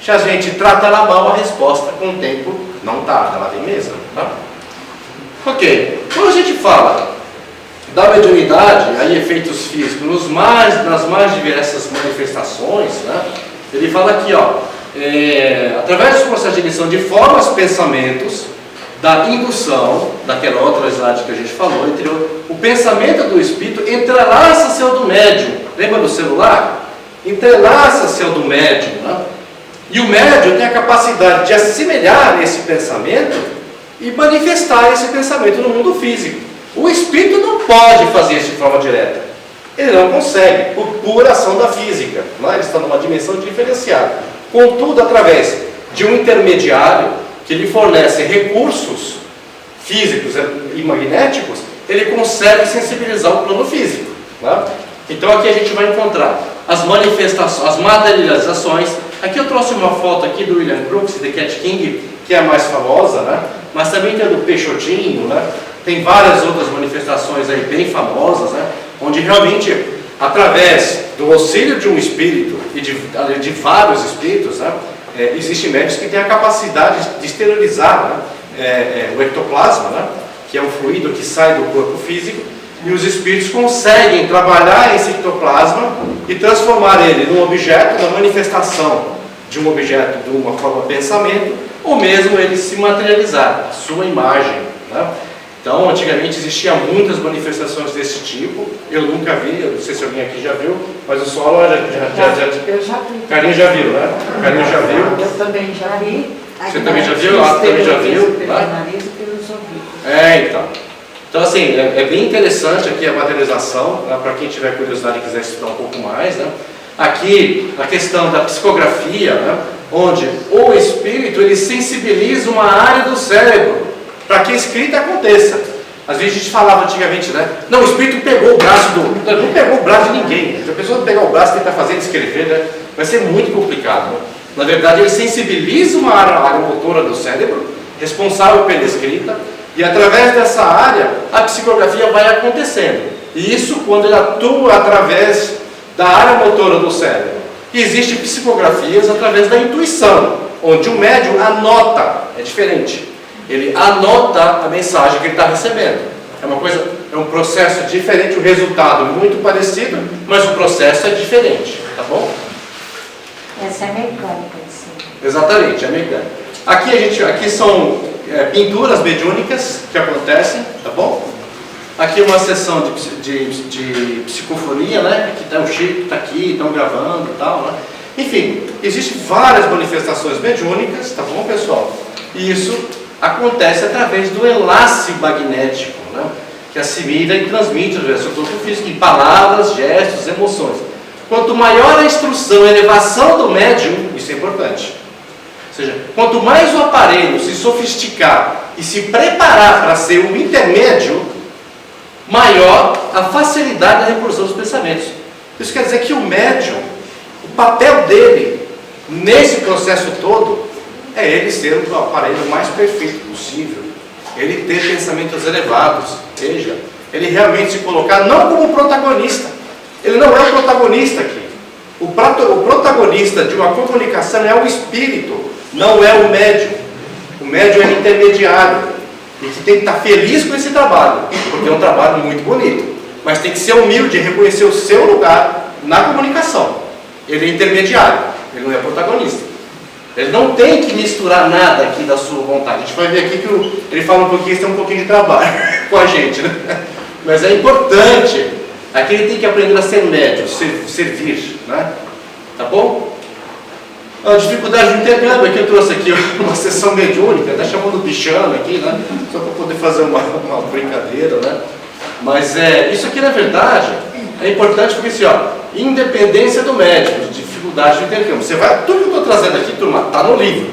Se a gente trata ela mal, a resposta com o tempo não tarda, ela vem mesmo. Tá? Ok. Quando a gente fala da mediunidade, aí efeitos físicos, nas mais diversas manifestações, né? Ele fala aqui, ó, através desse processo de emissão de formas, pensamentos, da indução, daquela outra slide que a gente falou, entre o pensamento do espírito entrelaça-se ao do médium. Lembra do celular? Entrelaça-se ao do médium, né? E o médium tem a capacidade de assemelhar esse pensamento e manifestar esse pensamento no mundo físico. O espírito não pode fazer isso de forma direta. Ele não consegue, por pura ação da física. Né? Ele está numa dimensão diferenciada. Contudo, através de um intermediário que lhe fornece recursos físicos e magnéticos, ele consegue sensibilizar o plano físico. Né? Então aqui a gente vai encontrar as manifestações, as materializações. Aqui eu trouxe uma foto aqui do William Crookes, The Cat King, que é a mais famosa, né? Mas também tem a do Peixotinho, né? Tem várias outras manifestações aí bem famosas, né? Onde realmente, através do auxílio de um espírito e de vários espíritos, né? Existem médicos que têm a capacidade de esterilizar, né? O ectoplasma, né? Que é um fluido que sai do corpo físico, e os espíritos conseguem trabalhar esse ectoplasma e transformar ele num objeto, na manifestação de um objeto de uma forma pensamento, ou mesmo ele se materializar, a sua imagem, né? Então, antigamente existiam muitas manifestações desse tipo. Eu nunca vi, eu não sei se alguém aqui já viu, mas o solo Eu já vi. Carinho já viu, né? Carinho já viu. Eu também já vi. Você também já viu? Ah, também já viu? Pelo Né? nariz e pelos ouvidos. Então. Então, assim, é bem interessante aqui a materialização, né, para quem tiver curiosidade e quiser estudar um pouco mais, né? Aqui, a questão da psicografia, né, onde o espírito, ele sensibiliza uma área do cérebro para que a escrita aconteça. Às vezes a gente falava antigamente, né? Não, o espírito pegou o braço não pegou o braço de ninguém. Se a pessoa pegar o braço e tentar fazer ele escrever, né, vai ser muito complicado. Né? Na verdade, ele sensibiliza uma área motora do cérebro, responsável pela escrita, e através dessa área, a psicografia vai acontecendo. E isso quando ele atua através da área motora do cérebro. E existem psicografias através da intuição, onde o médium anota, é diferente. Ele anota a mensagem que ele está recebendo. É um processo diferente, o resultado muito parecido, mas o processo é diferente, tá bom? Essa é mecânica, sim. Exatamente, é mecânica. Aqui são pinturas mediúnicas que acontecem, tá bom? Aqui uma sessão de psicofonia, né? Aqui está o Chico, está aqui, estão gravando e tal, né? Enfim, existem várias manifestações mediúnicas, tá bom, pessoal? E isso acontece através do enlace magnético, né? Que assimila e transmite o seu corpo físico em palavras, gestos, emoções. Quanto maior a instrução e elevação do médium, isso é importante. Ou seja, quanto mais o aparelho se sofisticar e se preparar para ser um intermédio, maior a facilidade da reprodução dos pensamentos. Isso quer dizer que o médium, o papel dele nesse processo todo é ele ser o aparelho mais perfeito possível, ele ter pensamentos elevados, veja, ele realmente se colocar não como protagonista. Ele não é o protagonista aqui. O protagonista de uma comunicação é o espírito, não é o médium. O médium é o intermediário e que tem que estar feliz com esse trabalho, porque é um trabalho muito bonito, mas tem que ser humilde e reconhecer o seu lugar na comunicação. Ele é intermediário, ele não é protagonista. Ele não tem que misturar nada aqui da sua vontade. A gente vai ver aqui que ele fala um pouquinho, isso tem um pouquinho de trabalho com a gente, né? Mas é importante. Aqui ele tem que aprender a ser médio, servir, né? Tá bom? A dificuldade do intercâmbio, aqui eu trouxe aqui uma sessão mediúnica, até chamando bichano aqui, né? Só para poder fazer uma brincadeira, né? Mas isso aqui na verdade é importante porque assim, ó, independência do médico, dificuldade do intercâmbio. Você vai, tudo que eu estou trazendo aqui, turma, está no livro.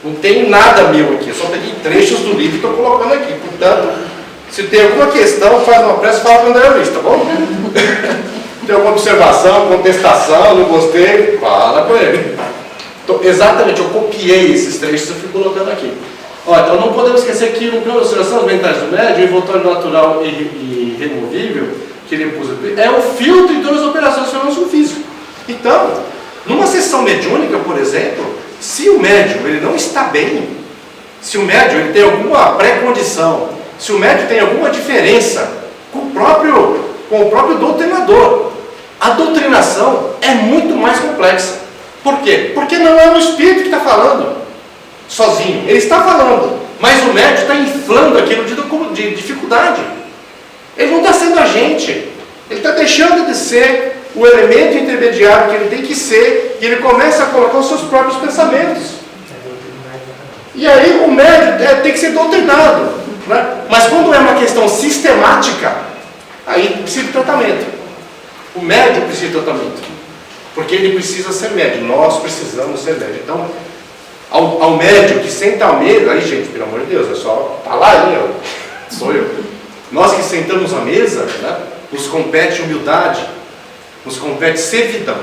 Não tem nada meu aqui, eu só peguei trechos do livro e estou colocando aqui. Portanto, se tem alguma questão, faz uma pressa e fala para o André Luiz, tá bom? Tem alguma observação, contestação, não gostei, fala com ele. Então, exatamente, eu copiei esses trechos e fui colocando aqui. Ó, então não podemos esquecer que no plano de oscilação mentais do médium, o envoltório natural e removível, que ele usa, é o filtro de todas as operações do fenômeno físico. Então, numa sessão mediúnica, por exemplo, se o médium ele não está bem, se o médium ele tem alguma pré-condição, se o médium tem alguma diferença com o próprio doutrinador, a doutrinação é muito mais complexa. Por quê? Porque não é o espírito que está falando sozinho. Ele está falando, mas o médium está inflando aquilo de dificuldade. Ele não está sendo agente. Ele está deixando de ser o elemento intermediário que ele tem que ser, e ele começa a colocar os seus próprios pensamentos. E aí o médium tem que ser doutrinado, né? Mas quando é uma questão sistemática, aí precisa de tratamento. O médium precisa de tratamento, porque ele precisa ser médium. Nós precisamos ser médium. Então, ao médium que senta à mesa, aí gente, pelo amor de Deus, é só falar aí, sou eu. Nós que sentamos à mesa, né, nos compete humildade, nos compete servidão.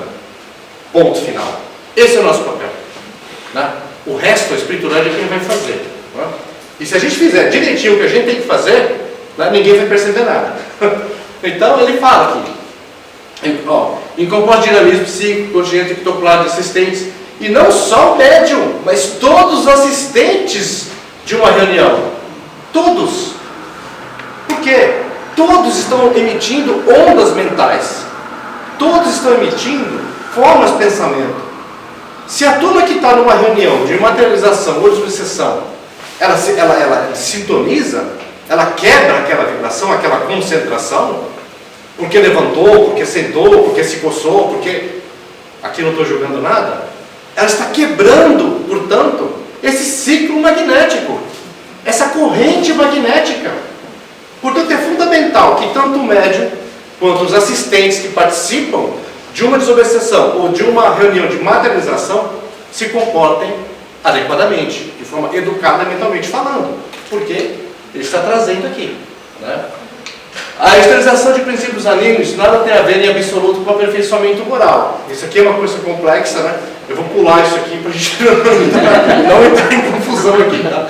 Ponto final. Esse é o nosso papel, né? O resto, a espiritualidade é quem vai fazer, né? E se a gente fizer direitinho o que a gente tem que fazer, né, ninguém vai perceber nada. Então ele fala aqui, em composto de dinamismo psíquico, continente ectoplasma de assistentes, e não só o médium, mas todos os assistentes de uma reunião. Todos. Por quê? Todos estão emitindo ondas mentais. Todos estão emitindo formas de pensamento. Se a turma que está numa reunião de materialização ou de obsessão, ela sintoniza, ela quebra aquela vibração, aquela concentração, porque levantou, porque sentou, porque se coçou, porque... Aqui não estou julgando nada. Ela está quebrando, portanto, esse ciclo magnético, essa corrente magnética. Portanto, é fundamental que tanto o médium quanto os assistentes que participam de uma desobsessão ou de uma reunião de materialização se comportem adequadamente, de forma educada mentalmente falando, porque ele está trazendo aqui, né? A exteriorização de princípios anímicos nada tem a ver em absoluto com o aperfeiçoamento moral. Isso aqui é uma coisa complexa, né? Eu vou pular isso aqui para a gente não entrar em confusão aqui, tá?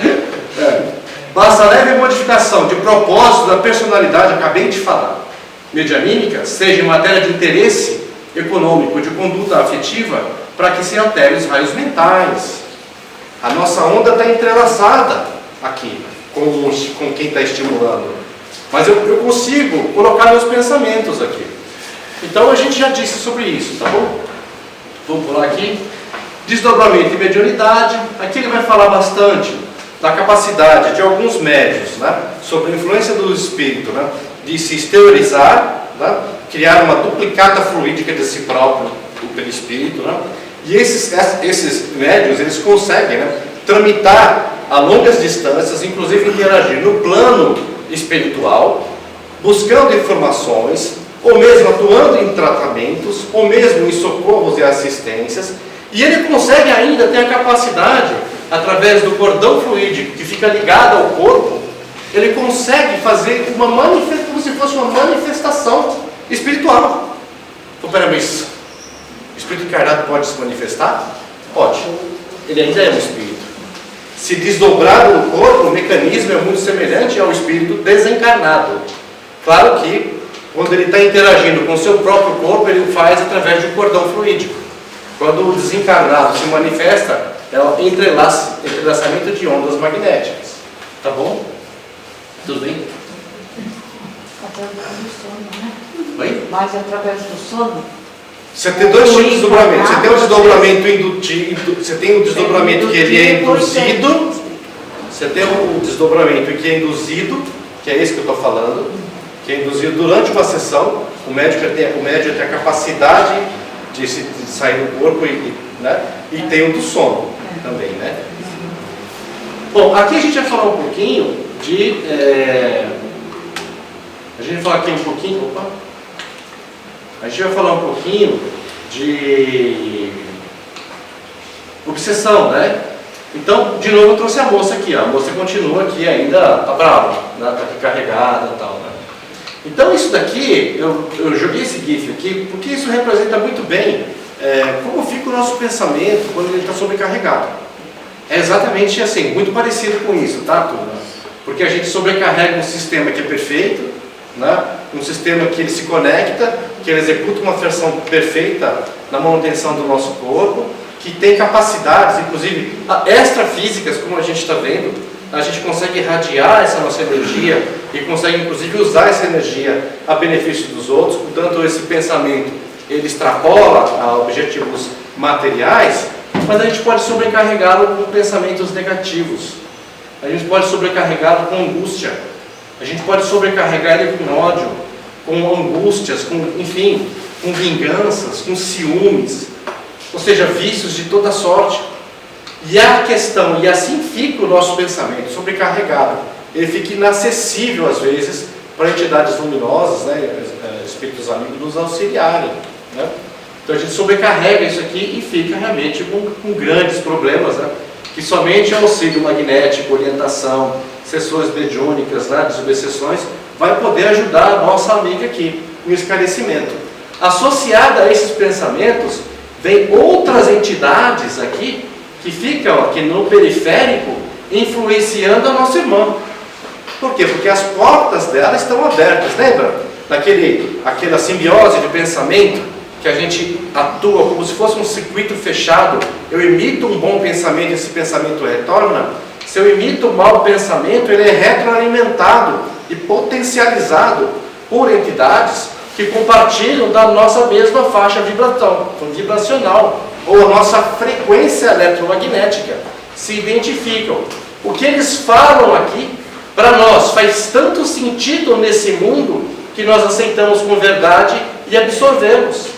Basta leve modificação de propósito da personalidade, acabei de falar, medianímica, seja em matéria de interesse econômico, de conduta afetiva, para que se altere os raios mentais. A nossa onda está entrelaçada aqui com quem está estimulando. Mas eu consigo colocar meus pensamentos aqui. Então a gente já disse sobre isso, tá bom? Vamos pular aqui. Desdobramento e mediunidade. Aqui ele vai falar bastante da capacidade de alguns médiuns, né, sobre a influência do espírito, né, de se exteriorizar, né, criar uma duplicata fluídica de si próprio pelo espírito, né, e esses médiuns, eles conseguem, né, tramitar a longas distâncias, inclusive interagir no plano espiritual, buscando informações, ou mesmo atuando em tratamentos, ou mesmo em socorros e assistências, e ele consegue ainda ter a capacidade, através do cordão fluídico que fica ligado ao corpo, ele consegue fazer uma manifestação, como se fosse uma manifestação espiritual. Então, peraí, mas o espírito encarnado pode se manifestar? Pode. Ele ainda é um espírito. Se desdobrado no corpo, o mecanismo é muito semelhante ao espírito desencarnado. Claro que, quando ele está interagindo com o seu próprio corpo, ele o faz através de um cordão fluídico. Quando o desencarnado se manifesta, é o entrelaçamento de ondas magnéticas. Tá bom? Tudo bem? Através do sono, né? Oi? Mas através do sono? Você tem dois tipos de desdobramento. Você tem o desdobramento indutivo, você tem o desdobramento que ele é induzido. Você tem o desdobramento que é induzido, que é esse que eu estou falando, que é induzido durante uma sessão. O médium tem a capacidade de sair do corpo né? E tem o do sono também, né? Bom, aqui a gente vai falar um pouquinho de... a gente vai falar aqui um pouquinho... Opa! A gente vai falar um pouquinho de obsessão, né? Então, de novo eu trouxe a moça aqui, ó. A moça continua aqui ainda, tá brava, né? Tá aqui carregada e tal, né? Então isso daqui, eu joguei esse GIF aqui, porque isso representa muito bem como fica o nosso pensamento quando ele está sobrecarregado. É exatamente assim, muito parecido com isso, tá, turma? Porque a gente sobrecarrega um sistema que é perfeito, né? Um sistema que ele se conecta, que ele executa uma função perfeita na manutenção do nosso corpo, que tem capacidades, inclusive extrafísicas, como a gente está vendo. A gente consegue irradiar essa nossa energia e consegue inclusive usar essa energia a benefício dos outros. Portanto, esse pensamento ele extrapola a objetivos materiais, mas a gente pode sobrecarregá-lo com pensamentos negativos. A gente pode sobrecarregá-lo com angústia. A gente pode sobrecarregar ele com ódio, com angústias, enfim, com vinganças, com ciúmes, ou seja, vícios de toda sorte. E a questão, e assim fica o nosso pensamento sobrecarregado. Ele fica inacessível às vezes para entidades luminosas, né, espíritos amigos nos auxiliarem, né? Então a gente sobrecarrega isso aqui e fica realmente com grandes problemas, né? Que somente o auxílio magnético, orientação, sessões mediúnicas, né, desobsessões, vai poder ajudar a nossa amiga aqui no esclarecimento. Associada a esses pensamentos, vem outras entidades aqui que ficam aqui no periférico influenciando a nossa irmã. Por quê? Porque as portas dela estão abertas. Lembra aquela simbiose de pensamento que a gente atua como se fosse um circuito fechado? Eu emito um bom pensamento, esse pensamento retorna. Se eu emito um mau pensamento, ele é retroalimentado e potencializado por entidades que compartilham da nossa mesma faixa vibracional, ou a nossa frequência eletromagnética, se identificam. O que eles falam aqui, para nós, faz tanto sentido nesse mundo, que nós aceitamos com verdade e absorvemos.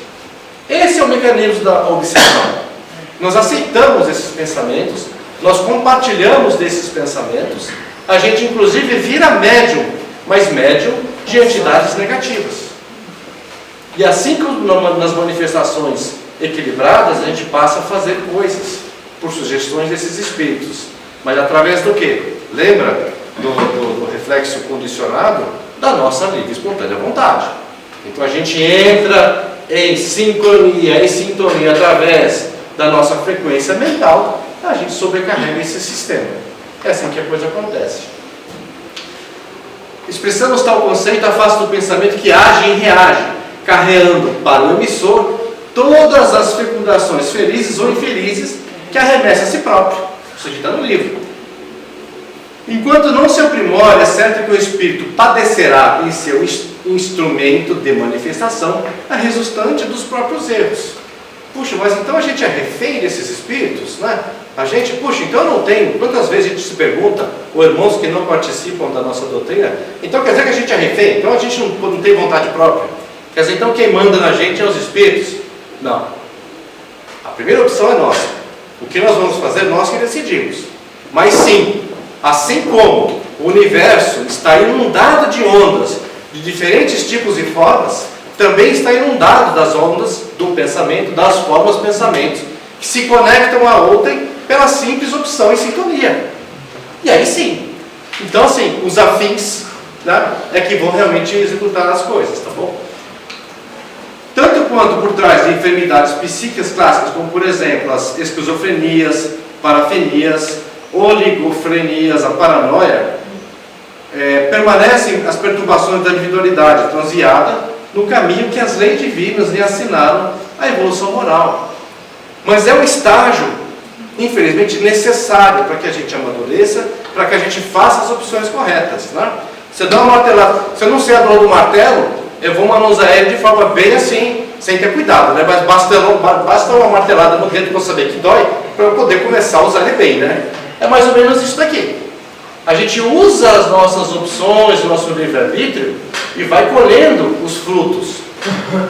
Esse é o mecanismo da obsessão. Nós aceitamos esses pensamentos, nós compartilhamos desses pensamentos, a gente inclusive vira médium, mas médium de entidades negativas. E assim como nas manifestações equilibradas, a gente passa a fazer coisas por sugestões desses espíritos. Mas através do quê? Lembra do reflexo condicionado da nossa livre e espontânea vontade. Então a gente entra em sintonia através da nossa frequência mental, a gente sobrecarrega esse sistema. É assim que a coisa acontece. Expressamos tal conceito à face do pensamento que age e reage, carreando para o emissor todas as fecundações felizes ou infelizes que arremessa a si próprio. Isso aqui está no livro. Enquanto não se aprimora, é certo que o espírito padecerá em seu instrumento de manifestação a resultante dos próprios erros. Puxa, mas então a gente é refém desses espíritos, né? Então eu não tenho. Quantas vezes a gente se pergunta, ou irmãos que não participam da nossa doutrina, então quer dizer que a gente é refém? Então a gente não tem vontade própria? Quer dizer, então quem manda na gente é os espíritos? Não. A primeira opção é nossa. O que nós vamos fazer, nós que decidimos. Mas sim, assim como o universo está inundado de ondas de diferentes tipos e formas, também está inundado das ondas do pensamento, das formas pensamentos, que se conectam a outrem pela simples opção em sintonia. E aí sim. Então assim, os afins, né, é que vão realmente executar as coisas, tá bom? Tanto quanto por trás de enfermidades psíquicas clássicas, como por exemplo as esquizofrenias, parafenias, oligofrenias, a paranoia, permanecem as perturbações da individualidade transviada no caminho que as leis divinas lhe assinaram a evolução moral. Mas é um estágio, infelizmente, necessário para que a gente amadureça, para que a gente faça as opções corretas, né? Você dá uma martelada, se eu não sei a dor do martelo, eu vou manusear ele de forma bem assim, sem ter cuidado, né? Mas basta uma martelada no dedo para eu saber que dói, para eu poder começar a usar ele bem, né? É mais ou menos isso daqui. A gente usa as nossas opções, o nosso livre-arbítrio e vai colhendo os frutos.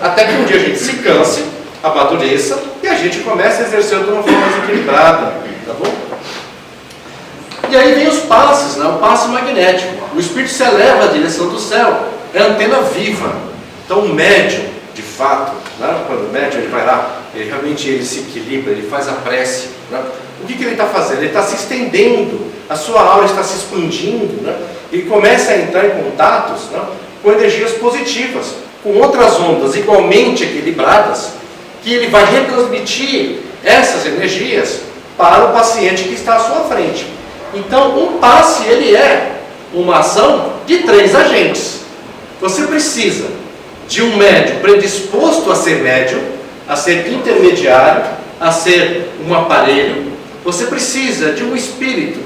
Até que um dia a gente se canse, amadureça e a gente comece a exercer de uma forma mais equilibrada. Tá bom? E aí vem os passes, né? O passe magnético. O espírito se eleva à direção do céu. É a antena viva. Então o médium, de fato, né? Quando o médium ele vai lá, ele realmente se equilibra, ele faz a prece. Né? O que ele está fazendo? Ele está se estendendo, a sua aura está se expandindo, né? E começa a entrar em contatos, né, com energias positivas, com outras ondas igualmente equilibradas, que ele vai retransmitir essas energias para o paciente que está à sua frente. Então, um passe ele é uma ação de 3 agentes. Você precisa de um médium predisposto a ser médium, a ser intermediário, a ser um aparelho. Você precisa de um espírito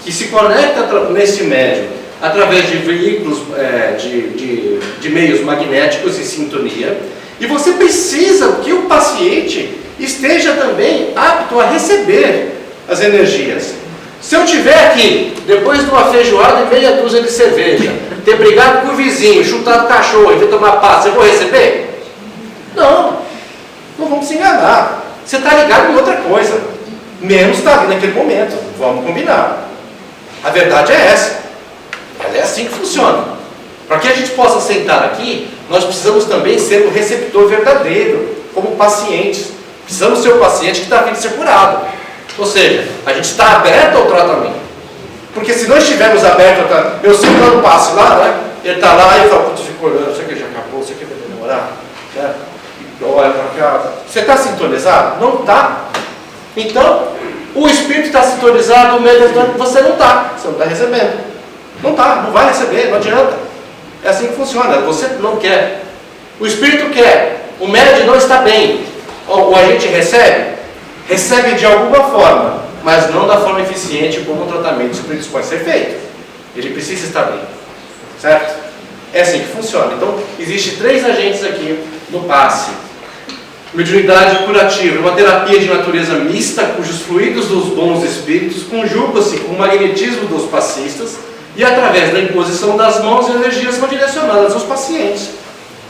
que se conecta nesse médium através de veículos, de meios magnéticos em sintonia, e você precisa que o paciente esteja também apto a receber as energias. Se eu tiver aqui, depois de uma feijoada e meia dúzia de cerveja, ter brigado com o vizinho, chutado o cachorro e vir tomar pasta, eu vou receber? Não, não vamos se enganar. Você está ligado em outra coisa, menos está ali naquele momento, vamos combinar. A verdade é essa, ela é assim que funciona. Para que a gente possa sentar aqui, nós precisamos também ser um receptor verdadeiro, como pacientes. Precisamos ser o paciente que está vindo ser curado. Ou seja, a gente está aberto ao tratamento. Porque se não estivermos abertos ao tratamento, eu sinto lá no passe lá, né? Ele está lá e eu falo, putz, fico olhando, isso aqui já acabou, isso aqui vai demorar. Né? Olha para cá. Você está sintonizado? Não está. Então, o espírito está sintonizado, o médium você não está. Você não está recebendo. Não está, não vai receber, não adianta. É assim que funciona, você não quer. O espírito quer, o médium não está bem. O agente recebe de alguma forma, mas não da forma eficiente como o tratamento do espírito pode ser feito. Ele precisa estar bem, certo? É assim que funciona. Então, existem 3 agentes aqui no passe. Mediunidade curativa, uma terapia de natureza mista, cujos fluidos dos bons espíritos conjugam-se com o magnetismo dos passistas e através da imposição das mãos, energias são direcionadas aos pacientes.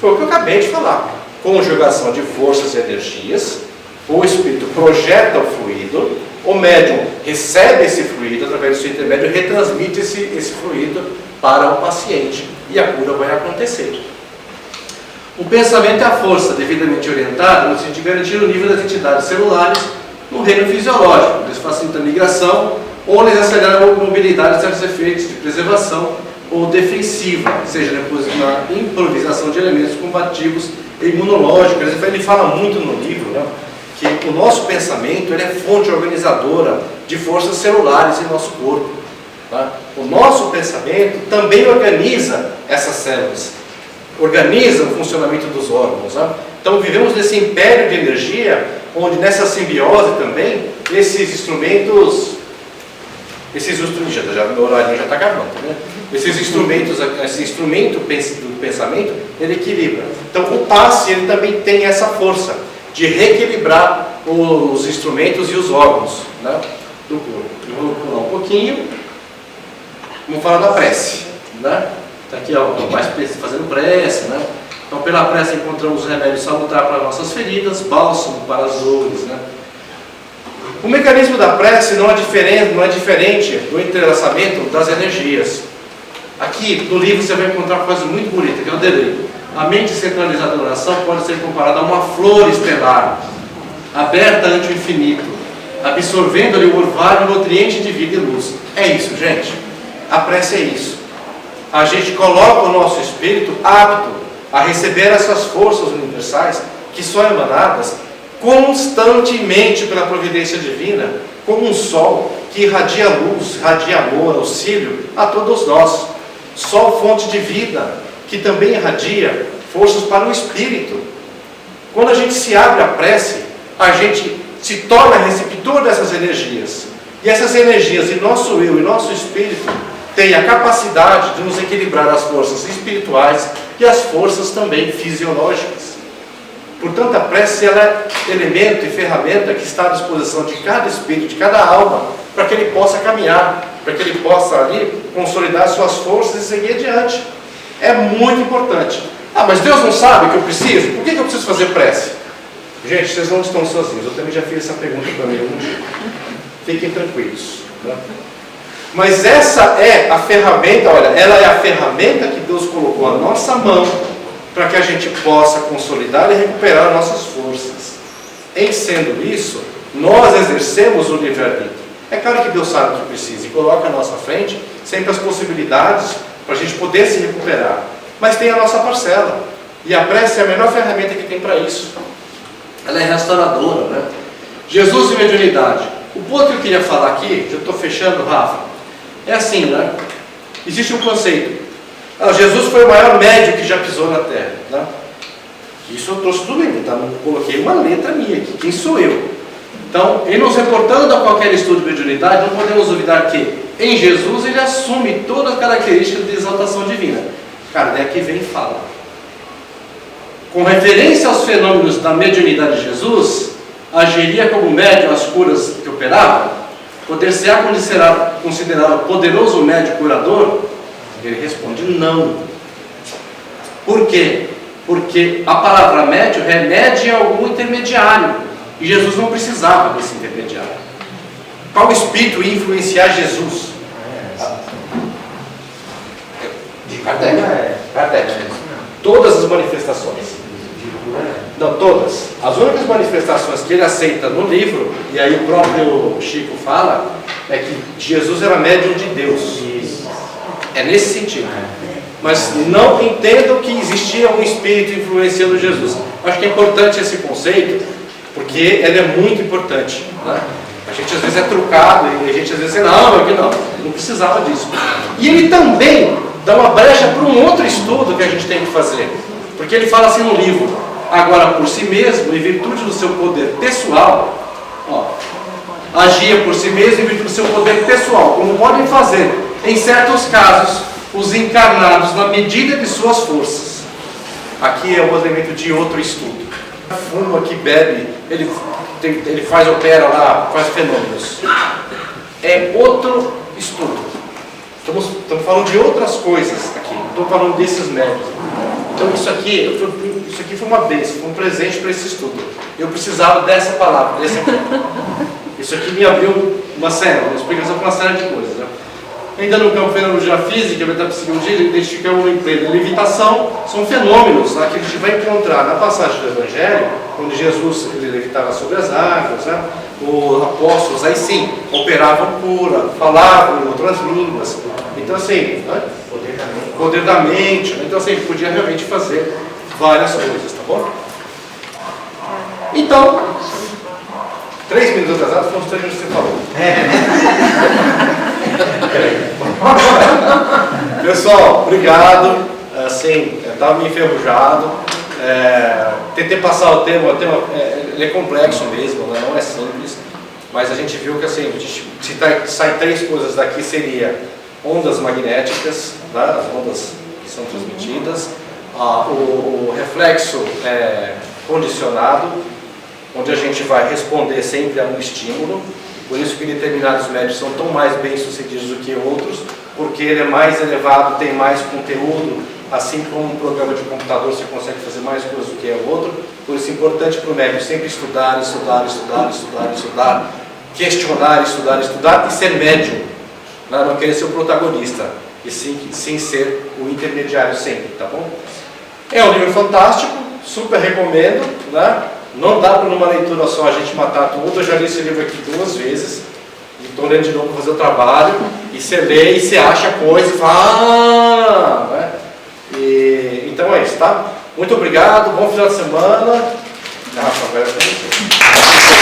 Foi o que eu acabei de falar. Conjugação de forças e energias, o espírito projeta o fluido, o médium recebe esse fluido, através do seu intermédio, retransmite esse fluido para o paciente e a cura vai acontecer. O pensamento é a força devidamente orientada no sentido de garantir o nível das entidades celulares no reino fisiológico. Eles facilitam a migração ou eles aceleram a mobilidade de certos efeitos de preservação ou defensiva, seja na improvisação de elementos combativos e imunológicos. Ele fala muito no livro, né, que o nosso pensamento ele é fonte organizadora de forças celulares em nosso corpo. Tá? O nosso pensamento também organiza essas células, organiza o funcionamento dos órgãos. Tá? Então vivemos nesse império de energia, onde nessa simbiose também, esses instrumentos, meu horário já está acabando, né? Esse instrumento do pensamento, ele equilibra. Então o passe ele também tem essa força de reequilibrar os instrumentos e os órgãos, né, do corpo. Eu vou pular um pouquinho, vamos falar da prece, né? Está aqui ó, mais fazendo prece, né? Então pela prece encontramos remédios salutares para nossas feridas, bálsamo para as dores, né? O mecanismo da prece não é diferente do entrelaçamento das energias. Aqui no livro você vai encontrar uma coisa muito bonita, que é o delay. A mente centralizada da oração pode ser comparada a uma flor estelar, aberta ante o infinito, absorvendo ali o orvalho, o nutriente de vida e luz. É isso, gente. A prece é isso. A gente coloca o nosso espírito apto a receber essas forças universais que são emanadas constantemente pela providência divina, como um sol que irradia luz, irradia amor, auxílio a todos nós. Sol, fonte de vida, que também irradia forças para o espírito. Quando a gente se abre à prece, a gente se torna receptor dessas energias. E essas energias, em nosso eu e nosso espírito, têm a capacidade de nos equilibrar as forças espirituais e as forças também fisiológicas. Portanto, a prece ela é elemento e ferramenta que está à disposição de cada espírito, de cada alma, para que ele possa caminhar, para que ele possa ali consolidar suas forças e seguir adiante. É muito importante. Ah, mas Deus não sabe o que eu preciso? Por que eu preciso fazer prece? Gente, vocês não estão sozinhos. Eu também já fiz essa pergunta para mim um dia. Fiquem tranquilos. Tá? Mas essa é a ferramenta, olha, ela é a ferramenta que Deus colocou à nossa mão para que a gente possa consolidar e recuperar nossas forças. Em sendo isso, nós exercemos o livre-arbítrio. É claro que Deus sabe o que precisa e coloca à nossa frente sempre as possibilidades para a gente poder se recuperar. Mas tem a nossa parcela. E a prece é a melhor ferramenta que tem para isso. Ela é restauradora, né? Jesus e mediunidade. O ponto que eu queria falar aqui, já estou fechando, Rafa, é assim, né? Existe um conceito. Jesus foi o maior médium que já pisou na Terra, né? Isso eu trouxe do livro, tá? Não coloquei uma letra minha aqui. Quem sou eu? Então, em nos reportando a qualquer estudo de mediunidade, não podemos duvidar que em Jesus ele assume todas as características de exaltação divina. Kardec vem e fala. Com referência aos fenômenos da mediunidade de Jesus, agiria como médium as curas que operava? Poder-se-á considerado poderoso médium curador? Ele responde não. Por quê? Porque a palavra médium remete a algum intermediário. E Jesus não precisava desse intermediário. Qual espírito ia influenciar Jesus? De Kardec. Kardec. Todas as manifestações. Não, todas. As únicas manifestações que ele aceita no livro, e aí o próprio Chico fala, é que Jesus era médium de Deus. É nesse sentido. Mas não entendam que existia um espírito influenciando Jesus. Acho que é importante esse conceito, porque ele é muito importante. Né? A gente às vezes é trucado e a gente às vezes diz, não, aqui não. Ele não precisava disso. E ele também dá uma brecha para um outro estudo que a gente tem que fazer. Porque ele fala assim no livro, agora por si mesmo, em virtude do seu poder pessoal, agia por si mesmo em virtude do seu poder pessoal, como podem fazer, em certos casos, os encarnados na medida de suas forças. Aqui é um elemento de outro estudo. Fuma, que bebe, ele opera lá, faz fenômenos. É outro estudo. Estamos falando de outras coisas aqui, não estou falando desses médios. Então isso aqui foi uma bênção, foi um presente para esse estudo. Eu precisava dessa palavra, desse aqui. Isso aqui me abriu uma explicação para uma série de coisas. Né? Ainda no campo de fenomenologia física, metapsicologia, identificamos o emprego da levitação, são fenômenos que a gente vai encontrar na passagem do Evangelho, onde Jesus ele levitava sobre as águas, né? Os apóstolos aí sim operavam cura, falavam em outras línguas. Então assim, né? Poder da mente, né? Então assim, ele podia realmente fazer várias coisas, tá bom? Então, 3 minutos atrasados, foram os 3 minutos que você falou. Pessoal, obrigado. Assim, eu estava me enferrujado. Tentei passar o tema, ele é complexo mesmo, né? Não é simples. Mas a gente viu que assim, se sair 3 coisas daqui seria ondas magnéticas, tá? As ondas que são transmitidas, o reflexo condicionado, onde a gente vai responder sempre a um estímulo. Por isso que determinados médios são tão mais bem-sucedidos do que outros, porque ele é mais elevado, tem mais conteúdo, assim como um programa de computador você consegue fazer mais coisas do que o outro. Por isso é importante para o médium sempre estudar, questionar, estudar e ser médium. Não querer ser o protagonista, e sim ser o intermediário sempre, tá bom? É um livro fantástico, super recomendo, né? Não dá para numa leitura só a gente matar tudo. Eu já li esse livro aqui 2 vezes e estou lendo de novo para fazer o trabalho, e você lê e você acha coisa e fala, né? Então é isso, tá? Muito obrigado, bom final de semana. Rafa, agora é com você.